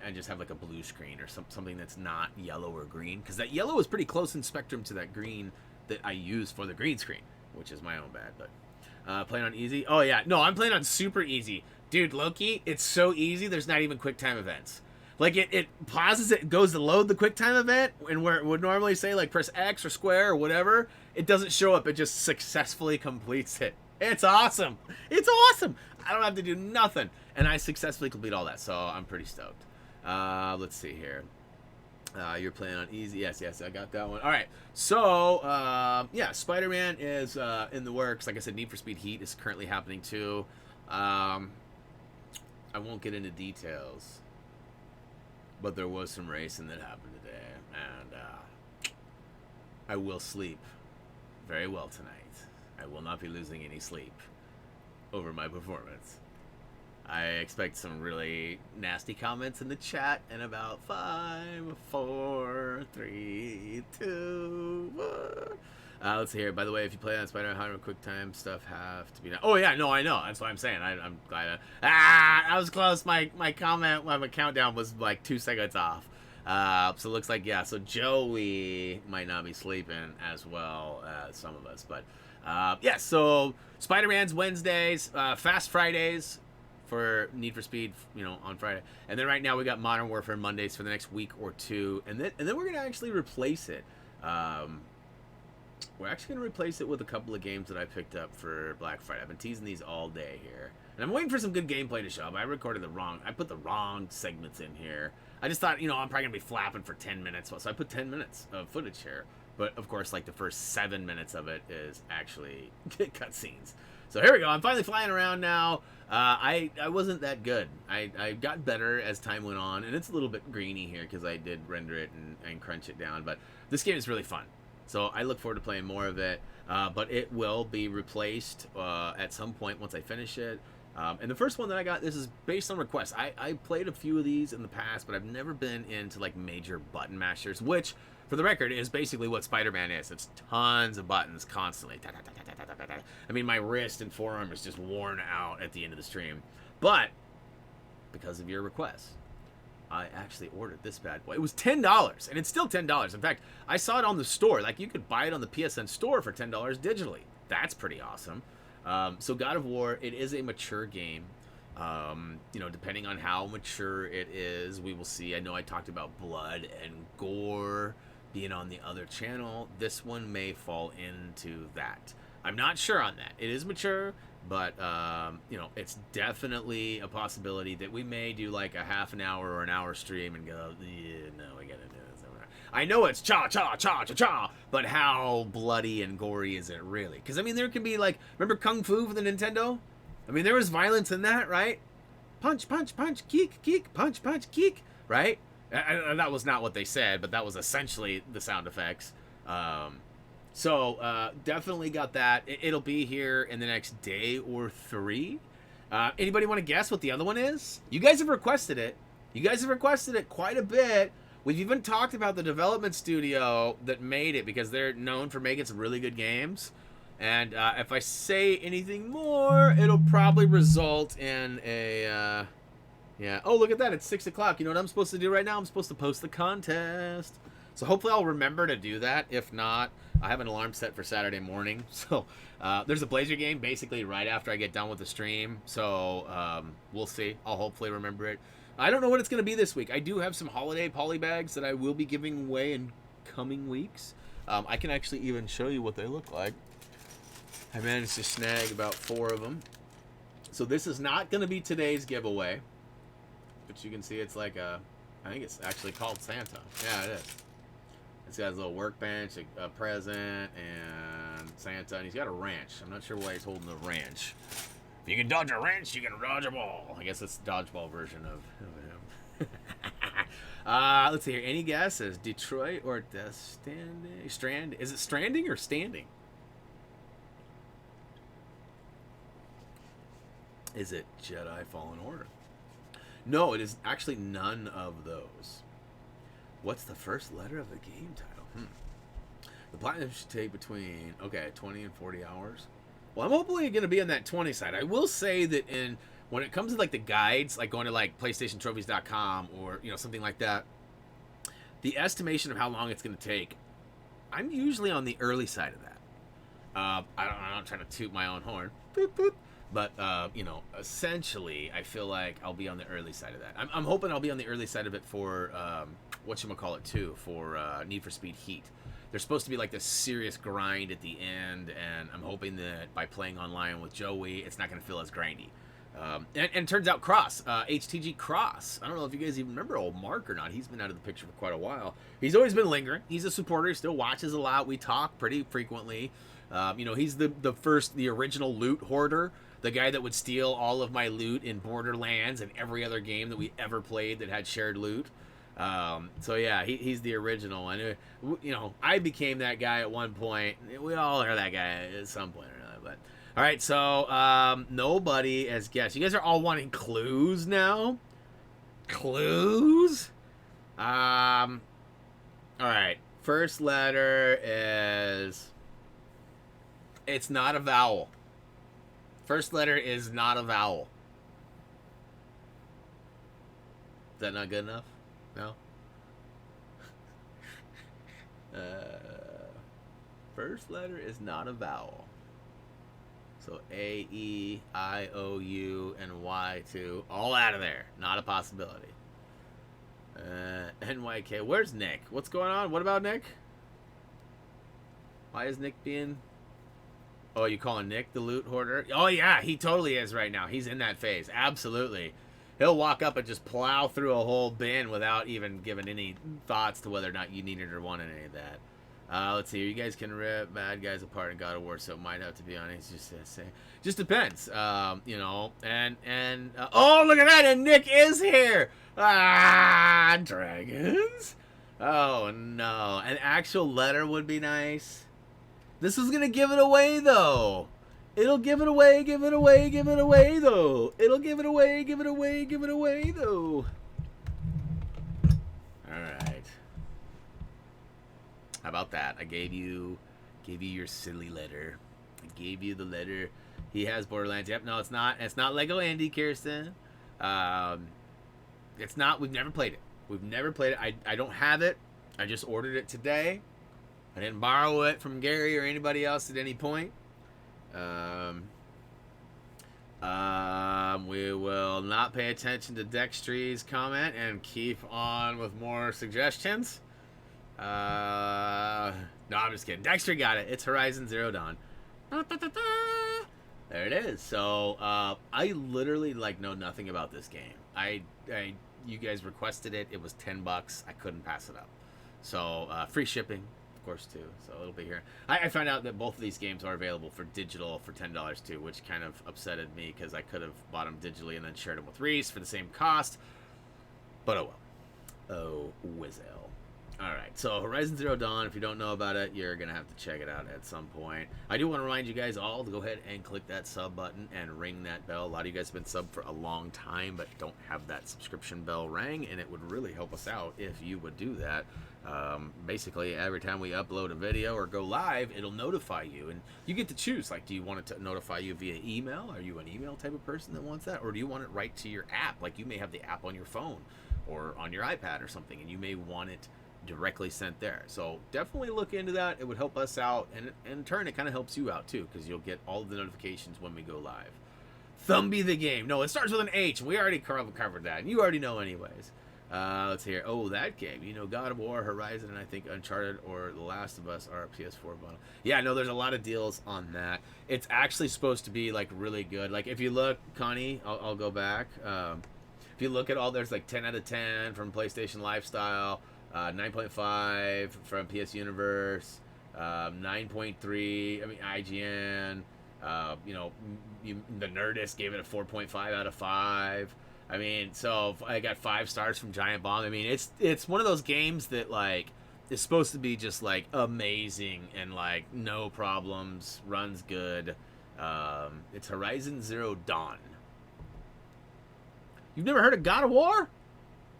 And just have like a blue screen or something that's not yellow or green, because that yellow is pretty close in spectrum to that green that I use for the green screen, which is my own bad. But playing on easy. Oh yeah, no, I'm playing on super easy, dude. Loki, it's so easy. There's not even quick time events. Like it pauses, it goes to load the quick time event, and where it would normally say like press X or square or whatever, it doesn't show up. It just successfully completes it. It's awesome. It's awesome. I don't have to do nothing. And I successfully complete all that, so I'm pretty stoked. Let's see here. You're playing on easy. Yes, I got that one. All right. So, yeah, Spider-Man is in the works. Like I said, Need for Speed Heat is currently happening too. I won't get into details, but there was some racing that happened today, and I will sleep very well tonight. I will not be losing any sleep over my performance. I expect some really nasty comments in the chat in about 5, 4, 3, 2, 1. Let's see here. By the way, if you play on Spider-Man, how quick time stuff have to be done? Oh yeah, no, I know. That's what I'm saying. I'm glad. I was close. My comment, my countdown was like 2 seconds off. So it looks like, yeah. So Joey might not be sleeping as well as some of us, but yeah. So Spider-Man's Wednesdays, Fast Fridays for Need for Speed, you know, on Friday, and then right now we got Modern Warfare Mondays for the next week or two, and then we're gonna actually replace it. We're actually gonna replace it with a couple of games that I picked up for Black Friday. I've been teasing these all day here, and I'm waiting for some good gameplay to show up. I put the wrong segments in here. I just thought, you know, I'm probably gonna be flapping for 10 minutes, so I put 10 minutes of footage here. But of course, like the first 7 minutes of it is actually cutscenes. So here we go. I'm finally flying around now. I wasn't that good. I got better as time went on, and it's a little bit grainy here because I did render it and crunch it down. But this game is really fun, so I look forward to playing more of it. But it will be replaced at some point once I finish it. And the first one that I got, this is based on requests. I played a few of these in the past, but I've never been into like major button mashers, which, for the record, is basically what Spider-Man is. It's tons of buttons constantly. I mean, my wrist and forearm is just worn out at the end of the stream. But because of your request, I actually ordered this bad boy. It was $10, and it's still $10. In fact, I saw it on the store. Like, you could buy it on the PSN store for $10 digitally. That's pretty awesome. So God of War, it is a mature game. You know, depending on how mature it is, we will see. I know I talked about blood and gore being on the other channel. This one may fall into that. I'm not sure on that. It is mature, but you know, it's definitely a possibility that we may do like a half an hour or an hour stream and go, yeah, no, we gotta do this. I know it's cha cha cha cha cha, but how bloody and gory is it really? Because I mean, there can be like, remember Kung Fu for the Nintendo? I mean, there was violence in that, right? Punch, punch, punch, kick, kick, punch, punch, kick, right? And that was not what they said, but that was essentially the sound effects. So definitely got that. It'll be here in the next day or 3. Anybody want to guess what the other one is? You guys have requested it. You guys have requested it quite a bit. We've even talked about the development studio that made it because they're known for making some really good games. And if I say anything more, it'll probably result in a... yeah. Oh, look at that. It's 6 o'clock. You know what I'm supposed to do right now? I'm supposed to post the contest. So hopefully I'll remember to do that. If not, I have an alarm set for Saturday morning. So there's a Blazer game basically right after I get done with the stream. So we'll see. I'll hopefully remember it. I don't know what it's going to be this week. I do have some holiday poly bags that I will be giving away in coming weeks. I can actually even show you what they look like. I managed to snag about 4 of them. So this is not going to be today's giveaway. But you can see it's like a... I think it's actually called Santa. Yeah, it is. It's got his little workbench, a present, and Santa. And he's got a wrench. I'm not sure why he's holding the wrench. If you can dodge a wrench, you can dodge a ball. I guess it's the dodgeball version of him. Let's see here. Any guesses? Detroit or Strand? Is it Stranding or Standing? Is it Jedi Fallen Order? No, it is actually none of those. What's the first letter of the game title? The platinum should take between, 20 and 40 hours. Well, I'm hopefully going to be on that 20 side. I will say that when it comes to like the guides, like going to like PlayStationTrophies.com or, you know, something like that, the estimation of how long it's going to take, I'm usually on the early side of that. I'm not trying to toot my own horn. Boop, boop. But, you know, essentially, I feel like I'll be on the early side of that. I'm hoping I'll be on the early side of it for, whatchamacallit, too, for Need for Speed Heat. There's supposed to be, like, this serious grind at the end, and I'm hoping that by playing online with Joey, it's not going to feel as grindy. And turns out Cross, HTG Cross. I don't know if you guys even remember old Mark or not. He's been out of the picture for quite a while. He's always been lingering. He's a supporter. He still watches a lot. We talk pretty frequently. You know, he's the original loot hoarder. The guy that would steal all of my loot in Borderlands and every other game that we ever played that had shared loot. So yeah, he's the original. And you know, I became that guy at one point. We all are that guy at some point or another. But all right, so nobody has guessed. You guys are all wanting clues now. Clues. All right. First letter is. It's not a vowel. First letter is not a vowel. Is that not good enough? No? First letter is not a vowel. So A, E, I, O, U, and Y too. All out of there. Not a possibility. NYK. Where's Nick? What's going on? What about Nick? Why is Nick being... Oh, you calling Nick the loot hoarder? Oh, yeah, he totally is right now. He's in that phase. Absolutely. He'll walk up and just plow through a whole bin without even giving any thoughts to whether or not you needed or wanted any of that. Let's see. You guys can rip bad guys apart in God of War, so it might have to be on it. Just depends. You know. Oh, look at that. And Nick is here. Ah, dragons. Oh, no. An actual letter would be nice. This is going to give it away, though. It'll give it away, give it away, give it away, though. It'll give it away, give it away, give it away, though. All right. How about that? I gave you your silly letter. I gave you the letter. He has Borderlands. Yep, no, it's not. It's not Lego Andy, Kirsten. It's not. We've never played it. We've never played it. I don't have it. I just ordered it today. I didn't borrow it from Gary or anybody else at any point. We will not pay attention to Dextry's comment and keep on with more suggestions. No, I'm just kidding. Dextry got it. It's Horizon Zero Dawn. There it is. So, I literally know nothing about this game. You guys requested it. It was $10. I couldn't pass it up. So, free shipping, of course, too. So it'll be here. I found out that both of these games are available for digital for $10 too, which kind of upsetted me because I could have bought them digitally and then shared them with Reese for the same cost. But oh well. Oh, whizzle. Alright, so Horizon Zero Dawn, if you don't know about it, you're going to have to check it out at some point. I do want to remind you guys all to go ahead and click that sub button and ring that bell. A lot of you guys have been subbed for a long time, but don't have that subscription bell rang, and it would really help us out if you would do that. Basically, every time we upload a video or go live, it'll notify you, and you get to choose. Like, do you want it to notify you via email? Are you an email type of person that wants that? Or do you want it right to your app? Like, you may have the app on your phone or on your iPad or something, and you may want it directly sent there. So definitely look into that. It would help us out, and in turn it kind of helps you out too, because you'll get all of the notifications when we go live. Thumby the game. No, it starts with an H, and we already covered that, and you already know anyways. Let's hear. Oh, that game. You know, God of War, Horizon, and I think Uncharted or The Last of Us are a PS4 bundle. Yeah, no, there's a lot of deals on that. It's actually supposed to be really good. Like, if you look, Connie, I'll go back. If you look at all, there's 10 out of 10 from PlayStation Lifestyle. 9.5 from PS Universe, 9.3. I mean IGN. The Nerdist gave it a 4.5 out of 5. I mean, so I got 5 stars from Giant Bomb. I mean, it's one of those games that is supposed to be just amazing and no problems, runs good. It's Horizon Zero Dawn. You've never heard of God of War?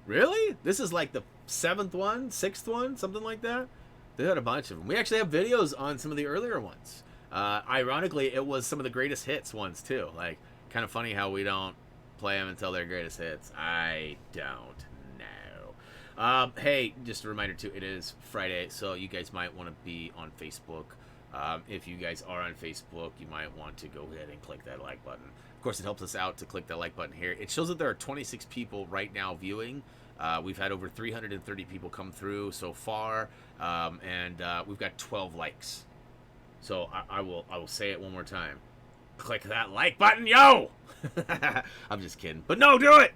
Really? This is the 7th one, 6th one, something like that. They had a bunch of them. We actually have videos on some of the earlier ones. Ironically, it was some of the greatest hits ones too. Kind of funny how we don't play them until they're greatest hits. I don't know. Hey, just a reminder too, it is Friday, so you guys might want to be on Facebook. If you guys are on Facebook, you might want to go ahead and click that like button. Of course, it helps us out to click that like button here. It shows that there are 26 people right now viewing. We've had over 330 people come through so far, and we've got 12 likes. So I will say it one more time. Click that like button, yo! I'm just kidding, but no, do it.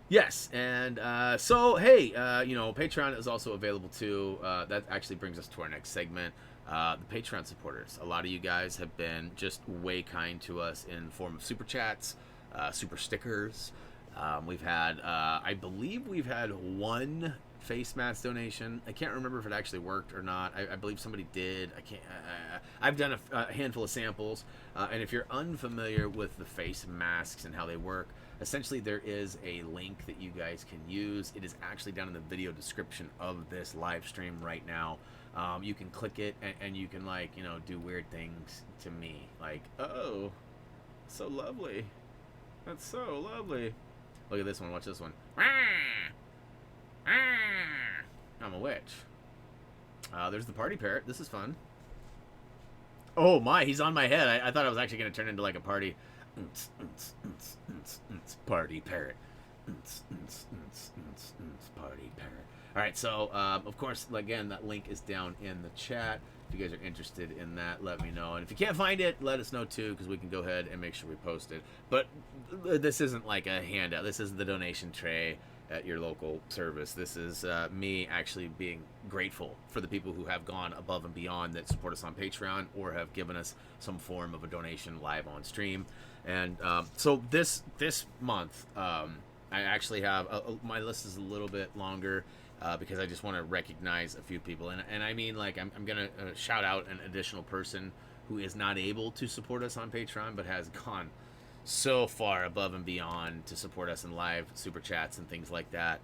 Yes, and so hey, Patreon is also available too. That actually brings us to our next segment. The Patreon supporters. A lot of you guys have been just way kind to us in the form of super chats, super stickers. We've had, I believe we've had one face mask donation. I can't remember if it actually worked or not. I believe somebody did. I've done a handful of samples. And if you're unfamiliar with the face masks and how they work, essentially there is a link that you guys can use. It is actually down in the video description of this live stream right now. You can click it and you can do weird things to me. Oh, so lovely. That's so lovely. Look at this one. Watch this one. I'm a witch. There's the party parrot. This is fun. Oh my, he's on my head. I thought I was actually going to turn into a party. Party parrot. Party parrot. Alright, so, of course, again, that link is down in the chat. If you guys are interested in that, let me know. And if you can't find it, let us know too, because we can go ahead and make sure we post it. But this isn't like a handout. This is the donation tray at your local service. This is me actually being grateful for the people who have gone above and beyond that support us on Patreon or have given us some form of a donation live on stream. And so this month, I actually have my list is a little bit longer. Because I just want to recognize a few people. And I mean, I'm going to shout out an additional person who is not able to support us on Patreon, but has gone so far above and beyond to support us in live super chats and things like that.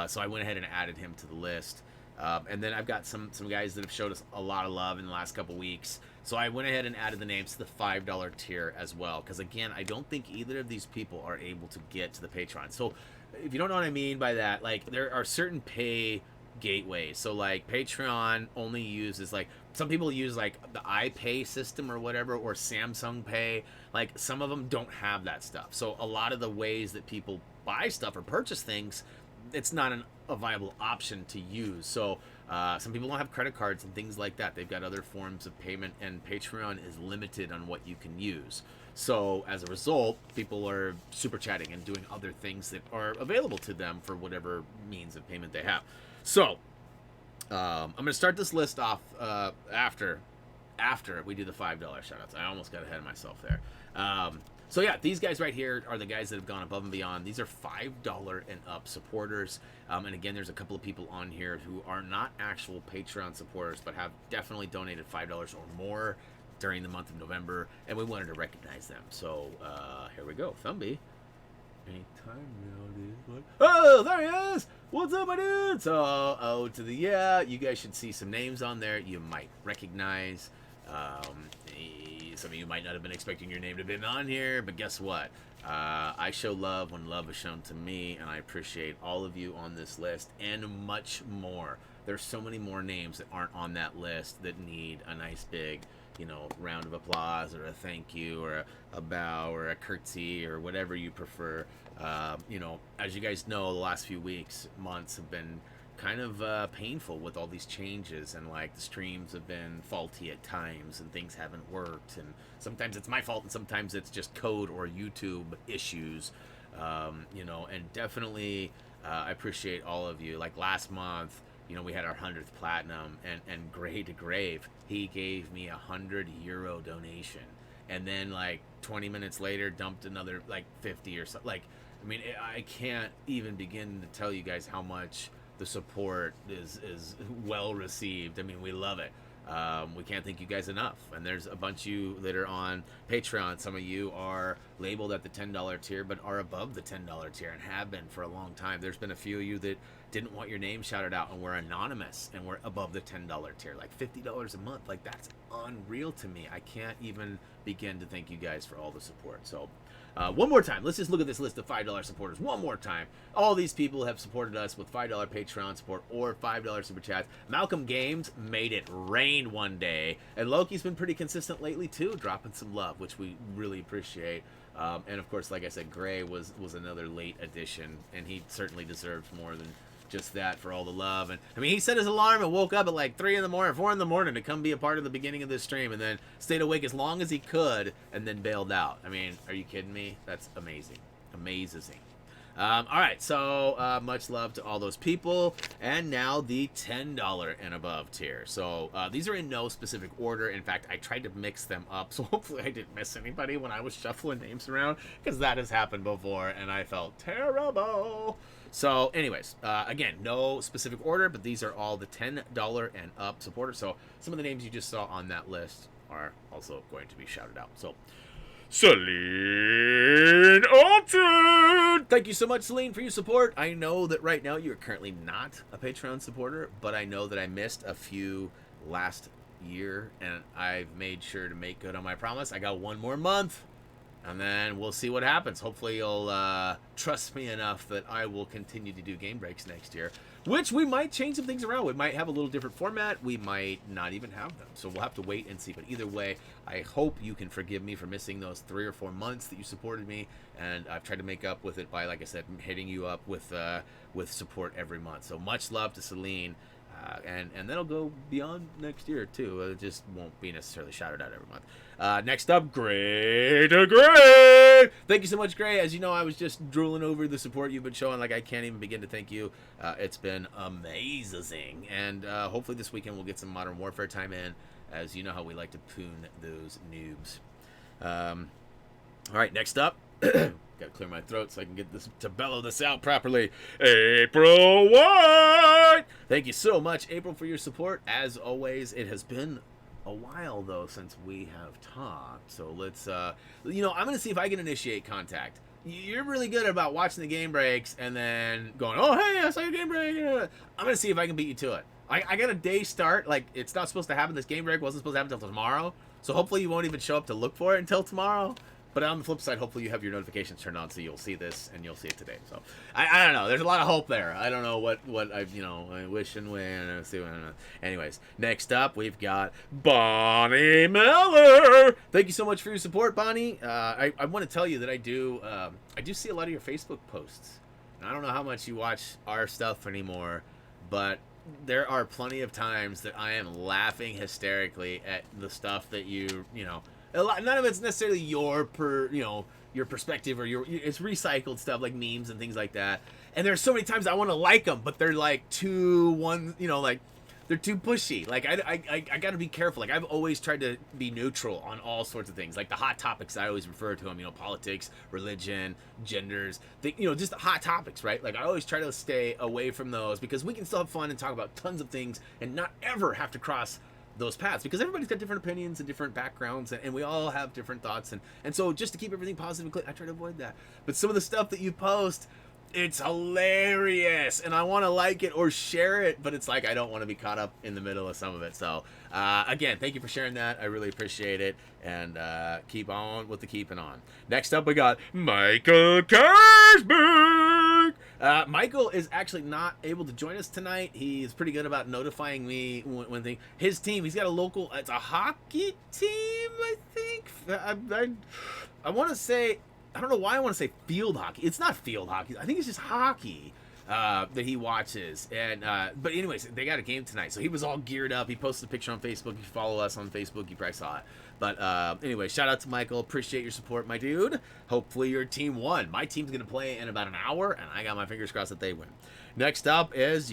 So I went ahead and added him to the list. And then I've got some guys that have showed us a lot of love in the last couple weeks. So I went ahead and added the names to the $5 tier as well. Because, again, I don't think either of these people are able to get to the Patreon. So if you don't know what I mean by that, there are certain pay gateways. So Patreon only uses some people use like the iPay system or whatever, or Samsung Pay. Like some of them don't have that stuff. So a lot of the ways that people buy stuff or purchase things, it's not a viable option to use. So some people don't have credit cards and things like that. They've got other forms of payment, and Patreon is limited on what you can use. So as a result, people are super chatting and doing other things that are available to them for whatever means of payment they have. So I'm going to start this list off after we do the $5 shoutouts. I almost got ahead of myself there. So yeah, these guys right here are the guys that have gone above and beyond. These are $5 and up supporters. And again, there's a couple of people on here who are not actual Patreon supporters, but have definitely donated $5 or more during the month of November, and we wanted to recognize them. So here we go, Thumby. Anytime now, dude. Oh, there he is! What's up, my dude? So, to the you guys should see some names on there you might recognize. Some of you might not have been expecting your name to have been on here, but guess what? I show love when love is shown to me, and I appreciate all of you on this list and much more. There's so many more names that aren't on that list that need a nice big, round of applause or a thank you or a bow or a curtsy or whatever you prefer. As you guys know, the last few weeks, months have been kind of painful with all these changes, and like the streams have been faulty at times and things haven't worked, and sometimes it's my fault and sometimes it's just code or YouTube issues, and definitely I appreciate all of you. Like last month, we had our 100th platinum, and Gray to Grave, he gave me €100 donation, and then like 20 minutes later dumped another like 50 or so. Like, I mean, I can't even begin to tell you guys how much the support is well received. I mean, we love it. We can't thank you guys enough. And there's a bunch of you that are on Patreon. Some of you are labeled at the $10 tier, but are above the $10 tier and have been for a long time. There's been a few of you that didn't want your name shouted out and were anonymous and were above the $10 tier, like $50 a month. Like, that's unreal to me. I can't even begin to thank you guys for all the support. So one more time, let's just look at this list of $5 supporters one more time. All these people have supported us with $5 Patreon support or $5 super chats. Malcolm Games made it rain one day, and Loki's been pretty consistent lately too, dropping some love, which we really appreciate. And of course, like I said, Gray was another late addition, and he certainly deserves more than just that for all the love. And I mean, he set his alarm and woke up at like 3 in the morning, 4 in the morning to come be a part of the beginning of this stream, and then stayed awake as long as he could and then bailed out. I mean, are you kidding me? That's amazing. Amazing. All right, so much love to all those people. And now the $10 and above tier. So these are in no specific order. In fact, I tried to mix them up, so hopefully I didn't miss anybody when I was shuffling names around, because that has happened before and I felt terrible. So anyways, again, no specific order, but these are all the $10 and up supporters. So some of the names you just saw on that list are also going to be shouted out. So Celine Alton! Thank you so much, Celine, for your support. I know that right now you're currently not a Patreon supporter, but I know that I missed a few last year, and I've made sure to make good on my promise. I got one more month, and then we'll see what happens. Hopefully you'll trust me enough that I will continue to do game breaks next year, which we might change some things around. We might have a little different format. We might not even have them. So we'll have to wait and see. But either way, I hope you can forgive me for missing those 3 or 4 months that you supported me. And I've tried to make up with it by, like I said, hitting you up with support every month. So much love to Celine. And that'll go beyond next year, too. It just won't be necessarily shouted out every month. Next up, Gray to Gray. Thank you so much, Gray. As you know, I was just drooling over the support you've been showing. Like, I can't even begin to thank you. It's been amazing. And hopefully this weekend we'll get some Modern Warfare time in, as you know how we like to poon those noobs. All right, next up. Gotta clear my throat so I can get this to bellow this out properly. April White! Thank you so much, April, for your support. As always, it has been a while, though, since we have talked. So let's, I'm going to see if I can initiate contact. You're really good about watching the game breaks and then going, oh, hey, I saw your game break. I'm going to see if I can beat you to it. I got a day start. Like, it's not supposed to happen. This game break wasn't supposed to happen until tomorrow. So hopefully you won't even show up to look for it until tomorrow. But on the flip side, hopefully you have your notifications turned on so you'll see this and you'll see it today. So I don't know. There's a lot of hope there. I don't know what I wish and win. Anyways, next up we've got Bonnie Miller. Thank you so much for your support, Bonnie. I want to tell you that I do see a lot of your Facebook posts. And I don't know how much you watch our stuff anymore, but there are plenty of times that I am laughing hysterically at the stuff that none of it's necessarily your perspective or it's recycled stuff like memes and things like that. And there's so many times I want to like them, but they're like they're too pushy. Like I got to be careful. Like I've always tried to be neutral on all sorts of things. Like the hot topics, I always refer to them. Politics, religion, genders. Just the hot topics, right? Like I always try to stay away from those because we can still have fun and talk about tons of things and not ever have to cross those paths because everybody's got different opinions and different backgrounds and we all have different thoughts and so just to keep everything positive and clear, I try to avoid that. But some of the stuff that you post, it's hilarious and I want to like it or share it, but it's like I don't want to be caught up in the middle of some of it. So again, thank you for sharing that. I really appreciate it, and keep on with the keeping on. Next up we got Michael Kersberg. Michael is actually not able to join us tonight. He's pretty good about notifying me when his team, he's got a local, it's a hockey team, I think. I want to say, I don't know why I want to say field hockey. It's not field hockey. I think it's just hockey that he watches. And but anyways, they got a game tonight, so he was all geared up. He posted a picture on Facebook. If you follow us on Facebook, you probably saw it. But anyway, shout out to Michael. Appreciate your support, my dude. Hopefully your team won. My team's going to play in about an hour, and I got my fingers crossed that they win. Next up is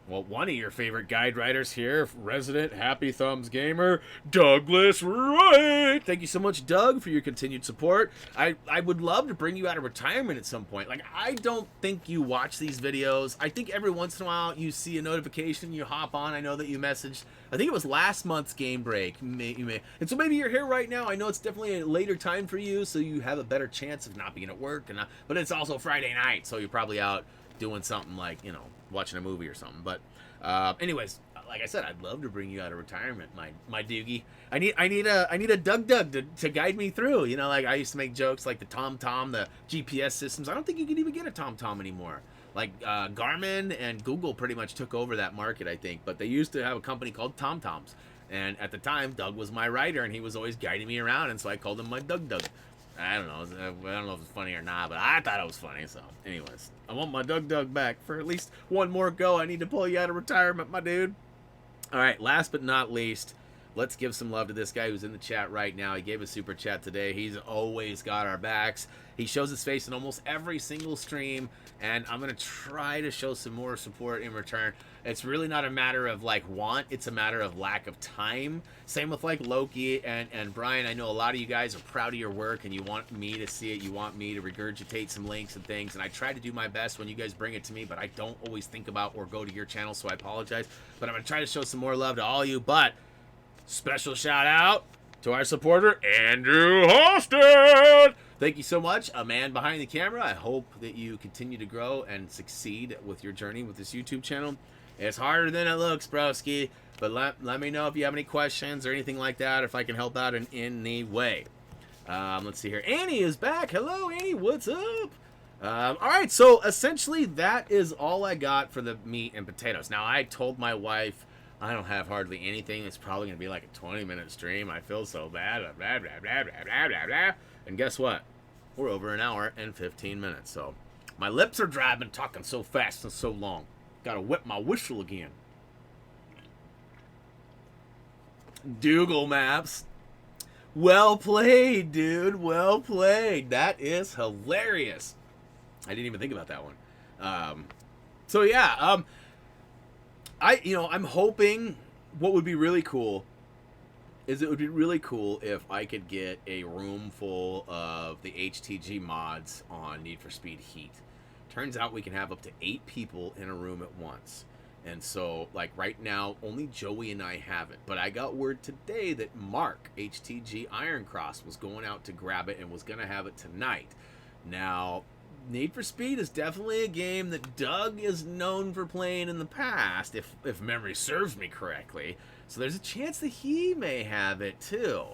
one of your favorite guide writers here, resident Happy Thumbs Gamer, Douglas Wright. Thank you so much, Doug, for your continued support. I would love to bring you out of retirement at some point. Like, I don't think you watch these videos. I think every once in a while you see a notification, you hop on. I know that you messaged, I think it was last month's Gamebreak. And so maybe you're here right now. I know it's definitely a later time for you, so you have a better chance of not being at work. But it's also Friday night, so you're probably out doing something like, watching a movie or something. But anyways, like I said, I'd love to bring you out of retirement, my doogie. I need a Doug to guide me through. Like I used to make jokes like the TomTom, the GPS systems. I don't think you can even get a TomTom anymore. Like Garmin and Google pretty much took over that market, I think. But they used to have a company called TomToms, and at the time, Doug was my writer, and he was always guiding me around, and so I called him my Doug. I don't know if it's funny or not, but I thought it was funny. So, anyways, I want my Doug back for at least one more go. I need to pull you out of retirement, my dude. All right, last but not least, let's give some love to this guy who's in the chat right now. He gave a super chat today. He's always got our backs. He shows his face in almost every single stream, and I'm going to try to show some more support in return. It's really not a matter of want, it's a matter of lack of time. Same with Loki and Brian. I know a lot of you guys are proud of your work and you want me to see it. You want me to regurgitate some links and things, and I try to do my best when you guys bring it to me, but I don't always think about or go to your channel, so I apologize. But I'm going to try to show some more love to all you. But special shout out to our supporter, Andrew Halstead. Thank you so much, a man behind the camera. I hope that you continue to grow and succeed with your journey with this YouTube channel. It's harder than it looks, broski, but let me know if you have any questions or anything like that, or if I can help out in any way. Let's see here. Annie is back. Hello, Annie. What's up? All right, so essentially that is all I got for the meat and potatoes. Now, I told my wife I don't have hardly anything. It's probably going to be like a 20-minute stream. I feel so bad. Blah, blah, blah, blah, blah, blah, blah. And guess what? We're over an hour and 15 minutes. So my lips are dry. I've been talking so fast and so long. Got to whip my whistle again. Google Maps. Well played, dude. Well played. That is hilarious. I didn't even think about that one. So yeah, I'm hoping what would be really cool is it would be really cool if I could get a room full of the HTG mods on Need for Speed Heat. Turns out we can have up to 8 people in a room at once. And so, right now, only Joey and I have it. But I got word today that Mark, HTG Ironcross, was going out to grab it and was going to have it tonight. Now, Need for Speed is definitely a game that Doug is known for playing in the past, if memory serves me correctly. So there's a chance that he may have it, too.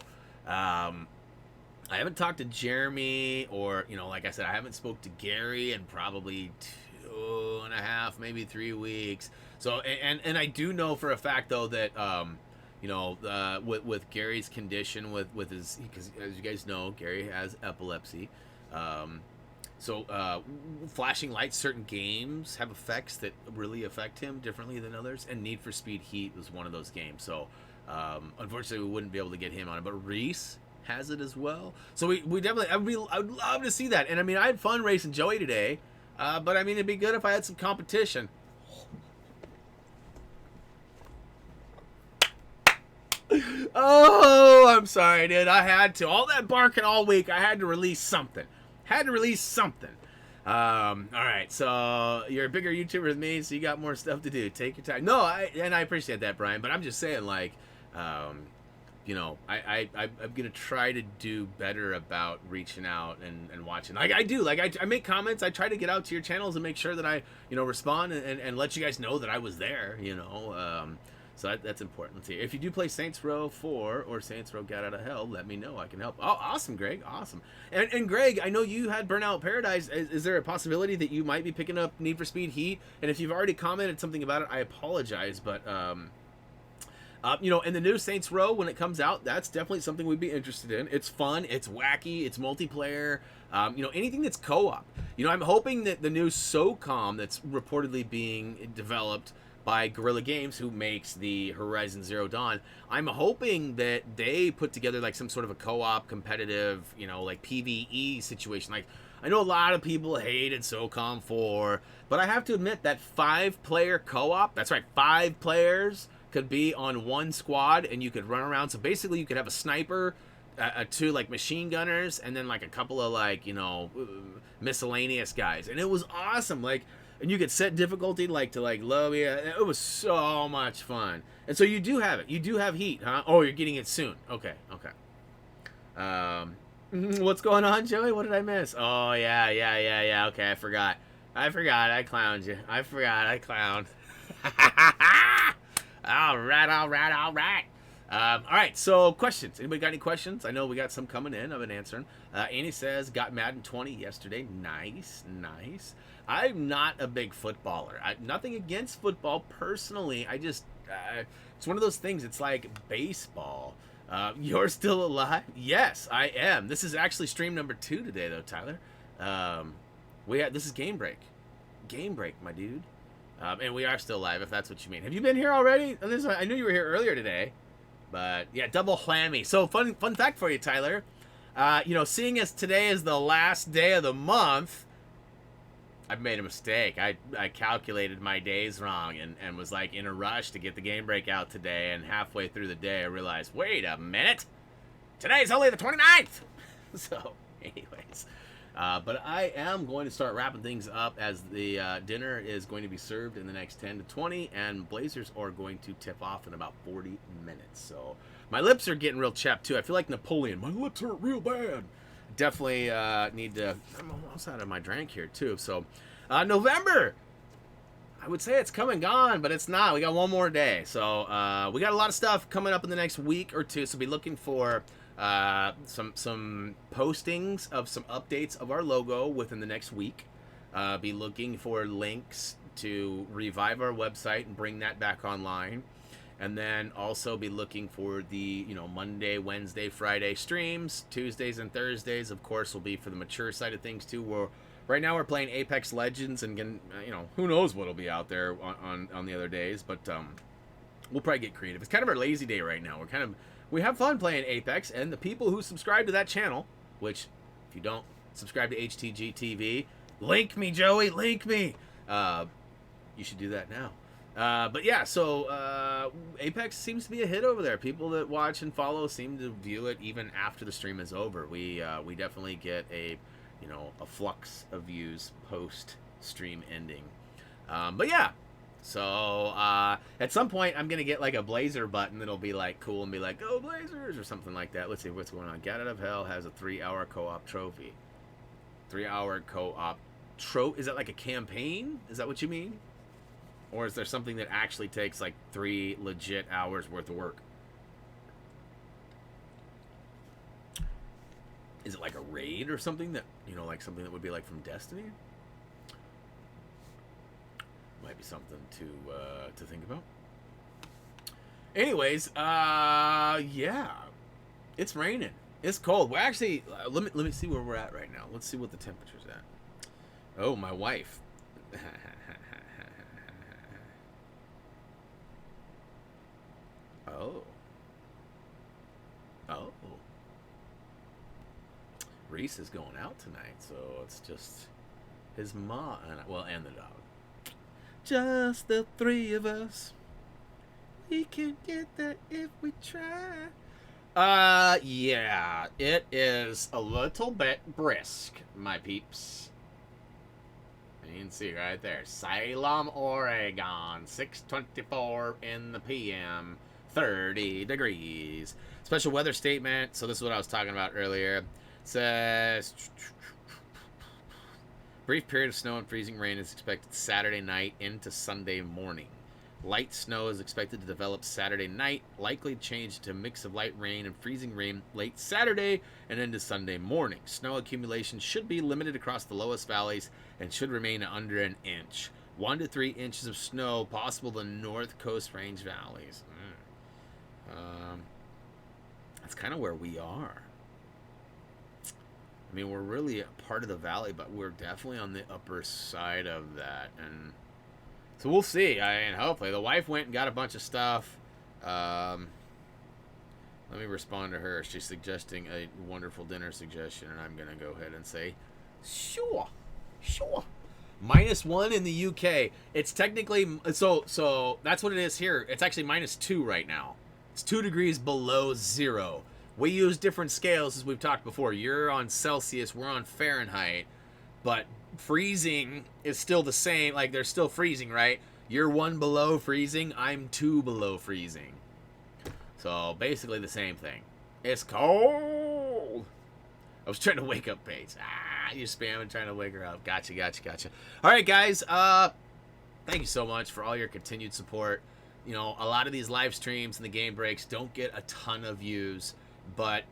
I I haven't talked to Jeremy, or like I said, I haven't spoke to Gary in probably 2.5, maybe 3 weeks. So and I do know for a fact though that with Gary's condition, with his, because as you guys know, Gary has epilepsy. So flashing lights, certain games have effects that really affect him differently than others, and Need for Speed Heat was one of those games. So unfortunately, we wouldn't be able to get him on it. But Reese has it as well. So we definitely, I would love to see that. And I mean, I had fun racing Joey today, but I mean, it'd be good if I had some competition. Oh, I'm sorry, dude. I had to. All that barking all week, I had to release something. All right, so you're a bigger YouTuber than me, so you got more stuff to do. Take your time. No, I appreciate that, Brian, but I'm just saying, like, I'm gonna try to do better about reaching out and watching. Like I do, like I make comments. I try to get out to your channels and make sure that I respond and let you guys know that I was there. So that's important. Let's see. If you do play Saints Row 4 or Saints Row Get Out of Hell, let me know. I can help. Oh, awesome, Greg. Awesome. And Greg, I know you had Burnout Paradise. Is there a possibility that you might be picking up Need for Speed Heat? And if you've already commented something about it, I apologize. But, and the new Saints Row, when it comes out, that's definitely something we'd be interested in. It's fun. It's wacky. It's multiplayer. Anything that's co-op. I'm hoping that the new SOCOM that's reportedly being developed by Guerrilla Games, who makes the Horizon Zero Dawn, I'm hoping that they put together like some sort of a co-op competitive, like PvE situation. Like, I know a lot of people hated SOCOM 4, but I have to admit that 5-player co-op, that's right, 5 players could be on one squad and you could run around. So basically you could have a sniper, 2 like machine gunners, and then like a couple of like, miscellaneous guys. And it was awesome. Like, and you could set difficulty to low. Yeah, it was so much fun. And so you do have it. You do have Heat, huh? Oh, you're getting it soon. Okay. What's going on, Joey? What did I miss? Oh, yeah. Okay, I forgot. I clowned you. I clowned. All right. All right, so questions. Anybody got any questions? I know we got some coming in. I've been answering. Annie says, got Madden 20 yesterday. Nice. I'm not a big footballer. Nothing against football personally. I just, it's one of those things. It's like baseball. You're still alive? Yes, I am. This is actually stream number 2 today, though, Tyler. This is Gamebreak. Gamebreak, my dude. And we are still live, if that's what you mean. Have you been here already? I knew you were here earlier today. But, yeah, double whammy. So, fun fact for you, Tyler. Seeing as today is the last day of the month, I've made a mistake. I calculated my days wrong and was, like, in a rush to get the game break out today. And halfway through the day, I realized, wait a minute. Today's only the 29th. So, anyways. But I am going to start wrapping things up as the dinner is going to be served in the next 10 to 20, and Blazers are going to tip off in about 40 minutes. So my lips are getting real chapped too. I feel like Napoleon. My lips hurt real bad. Definitely need to. I'm almost out of my drink here too. So November, I would say it's come and gone, but it's not. We got one more day. So we got a lot of stuff coming up in the next week or two. So be looking for some postings of some updates of our logo within the next week. Be looking for links to revive our website and bring that back online, and then also be looking for the Monday, Wednesday, Friday streams. Tuesdays and Thursdays, of course, will be for the mature side of things too. Where right now we're playing Apex Legends, and who knows what'll be out there on the other days, but we'll probably get creative. It's kind of our lazy day right now. We have fun playing Apex, and the people who subscribe to that channel, which, if you don't subscribe to HTG TV, link me, Joey, link me. You should do that now. But yeah, so Apex seems to be a hit over there. People that watch and follow seem to view it even after the stream is over. We definitely get a flux of views post stream ending. But yeah. So, at some point, I'm going to get, like, a Blazer button that'll be, like, cool and be like, go Blazers, or something like that. Let's see what's going on. Get Out of Hell has a 3-hour co-op trophy. 3-hour co-op is that like a campaign? Is that what you mean? Or is there something that actually takes, like, 3 legit hours worth of work? Is it like a raid or something that, you know, like something that would be like from Destiny? Might be something to think about. Anyways, yeah, it's raining. It's cold. We're actually let me see where we're at right now. Let's see what the temperature's at. Oh, my wife. Oh. Oh. Reese is going out tonight, so it's just his mom and the dog. Just the three of us. We can get there if we try. Yeah, it is a little bit brisk, my peeps. You can see right there, Salem, Oregon, 6:24 in the PM, 30 degrees. Special weather statement. So this is what I was talking about earlier. It says brief period of snow and freezing rain is expected Saturday night into Sunday morning. Light snow is expected to develop Saturday night, likely change to a mix of light rain and freezing rain late Saturday and into Sunday morning. Snow accumulation should be limited across the lowest valleys and should remain under an inch. 1 to 3 inches of snow possible in the North Coast Range valleys. That's kind of where we are. I mean, we're really a part of the valley, but we're definitely on the upper side of that, and so we'll see. I mean, hopefully. The wife went and got a bunch of stuff. Let me respond to her. She's suggesting a wonderful dinner suggestion, and I'm going to go ahead and say, sure. -1 in the UK. It's technically, so that's what it is here. It's actually -2 right now. It's 2 degrees below zero. We use different scales, as we've talked before. You're on Celsius, we're on Fahrenheit, but freezing is still the same. Like, they're still freezing, right? You're 1 below freezing, I'm 2 below freezing. So basically the same thing. It's cold. I was trying to wake up Paige. You're spamming, trying to wake her up. Gotcha. All right, guys. Thank you so much for all your continued support. You know, a lot of these live streams and the game breaks don't get a ton of views, but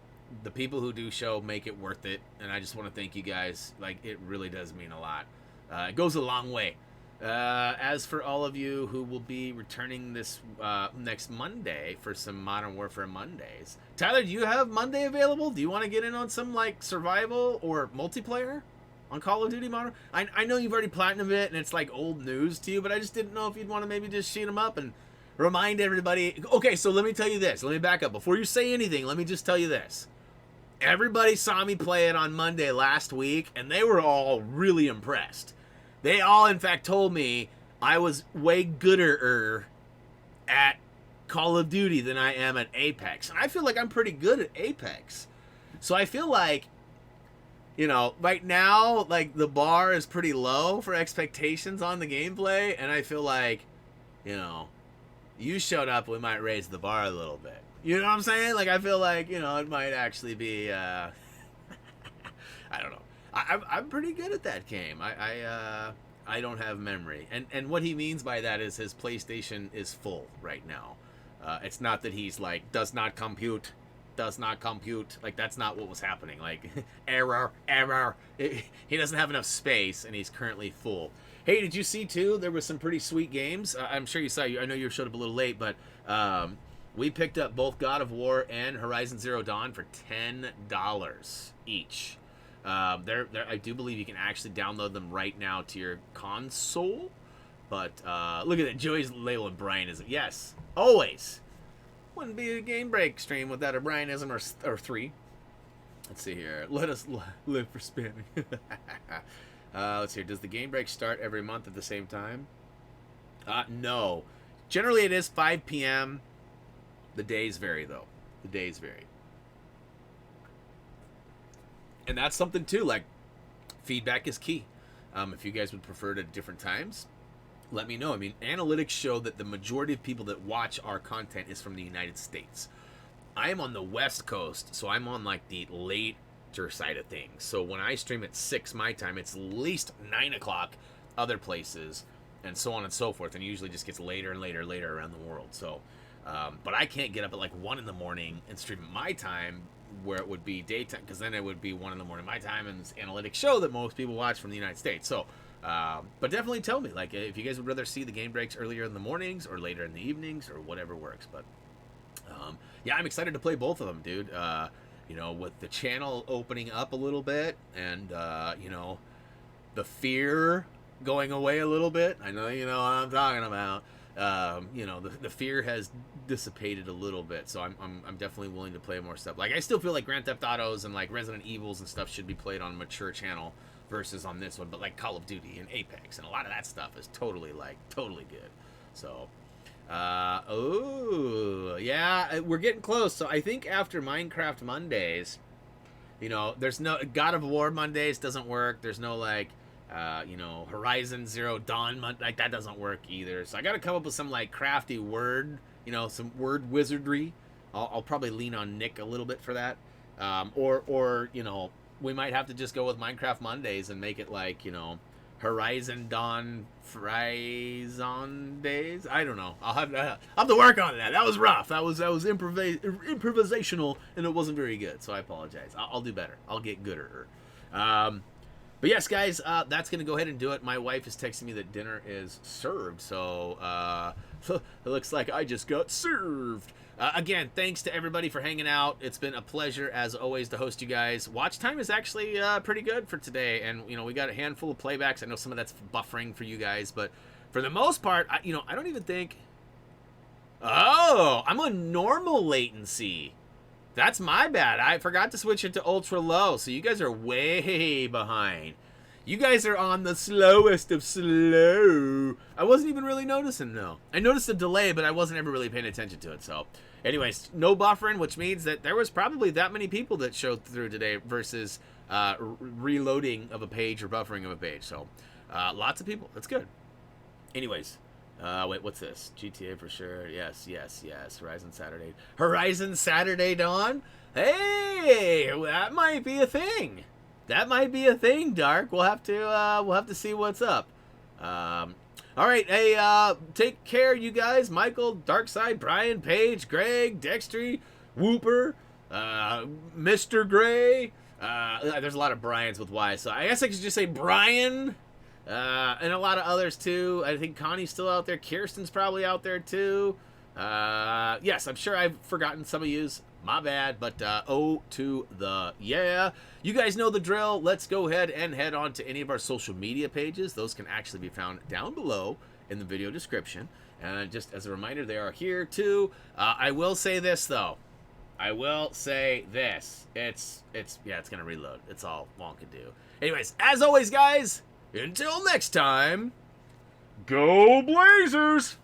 the people who do show make it worth it, and I just want to thank you guys. Like, it really does mean a lot. It goes a long way. As for all of you who will be returning this next Monday for some Modern Warfare Mondays, Tyler, do you have Monday available? Do you want to get in on some like survival or multiplayer on Call of Duty Modern? I know you've already platinumed it and it's like old news to you, but I just didn't know if you'd want to maybe just shoot them up and remind everybody. Okay, so let me tell you this. Let me back up. Before you say anything, let me just tell you this. Everybody saw me play it on Monday last week, and they were all really impressed. They all, in fact, told me I was way gooder at Call of Duty than I am at Apex. And I feel like I'm pretty good at Apex. So I feel like, you know, right now, like, the bar is pretty low for expectations on the gameplay. And I feel like, you know, you showed up, we might raise the bar a little bit. You know what I'm saying? Like, I feel like, you know, it might actually be, I don't know. I'm pretty good at that game. I don't have memory. And what he means by that is his PlayStation is full right now. It's not that he's like, does not compute. Like, that's not what was happening. Like, error. He doesn't have enough space, and he's currently full. Hey, did you see, too, there was some pretty sweet games? I'm sure you saw. I know you showed up a little late, but we picked up both God of War and Horizon Zero Dawn for $10 each. I do believe you can actually download them right now to your console. But look at that. Joey's labeling Brianism. Yes, always. Wouldn't be a game break stream without a Brianism or 3. Let's see here. Let us live for spamming. Let's see. Does the game break start every month at the same time? No. Generally, it is 5 p.m. The days vary, though. The days vary. And that's something, too. Like, feedback is key. If you guys would prefer it at different times, let me know. I mean, analytics show that the majority of people that watch our content is from the United States. I am on the West Coast, so I'm on, like, the later side of things. So when I stream at 6 my time, it's at least 9 o'clock other places, and so on and so forth. And it usually just gets later and later around the world. So, but I can't get up at, like, 1 in the morning and stream at my time where it would be daytime, because then it would be 1 in the morning my time, and this analytics show that most people watch from the United States. So, but definitely tell me, like, if you guys would rather see the game breaks earlier in the mornings or later in the evenings or whatever works. But yeah, I'm excited to play both of them, dude. You know, with the channel opening up a little bit, and you know, the fear going away a little bit. I know you know what I'm talking about. You know, the fear has dissipated a little bit, so I'm definitely willing to play more stuff. Like, I still feel like Grand Theft Autos and like Resident Evils and stuff should be played on a mature channel versus on this one. But like Call of Duty and Apex and a lot of that stuff is totally good. So, oh yeah, we're getting close. So I think after Minecraft Mondays, you know, there's no God of War Mondays doesn't work. There's no like. You know, Horizon Zero Dawn, like that doesn't work either. So I got to come up with some like crafty word, you know, some word wizardry. I'll probably lean on Nick a little bit for that. Or you know, we might have to just go with Minecraft Mondays and make it like, you know, Horizon Dawn Fryzon Days. I don't know. I'll have to work on that. That was rough. That was improvisational, and it wasn't very good. So I apologize. I'll do better. I'll get gooder. But yes, guys, that's going to go ahead and do it. My wife is texting me that dinner is served, so it looks like I just got served. Again, thanks to everybody for hanging out. It's been a pleasure, as always, to host you guys. Watch time is actually pretty good for today, and, you know, we got a handful of playbacks. I know some of that's buffering for you guys, but for the most part, I don't even think... Oh, I'm on normal latency. That's my bad. I forgot to switch it to ultra low, so you guys are way behind. You guys are on the slowest of slow. I wasn't even really noticing, though. I noticed a delay, but I wasn't ever really paying attention to it. So, anyways, no buffering, which means that there was probably that many people that showed through today versus reloading of a page or buffering of a page. So, lots of people. That's good. Anyways. Wait, what's this? GTA for sure. Yes. Horizon Saturday Dawn? Hey, that might be a thing. That might be a thing, Dark. We'll have to see what's up. All right, hey, take care, you guys. Michael, Darkside, Brian, Paige, Greg, Dextry, Whooper, Mr. Gray. There's a lot of Brians with Y, so I guess I could just say Brian. And a lot of others too. I think Connie's still out there. Kirsten's probably out there too. Yes, I'm sure I've forgotten some of yous. My bad, but oh to the yeah. You guys know the drill. Let's go ahead and head on to any of our social media pages. Those can actually be found down below in the video description. And just as a reminder, they are here too. I will say this though. I will say this. It's gonna reload. It's all Wonk can do. Anyways, as always, guys. Until next time, go Blazers!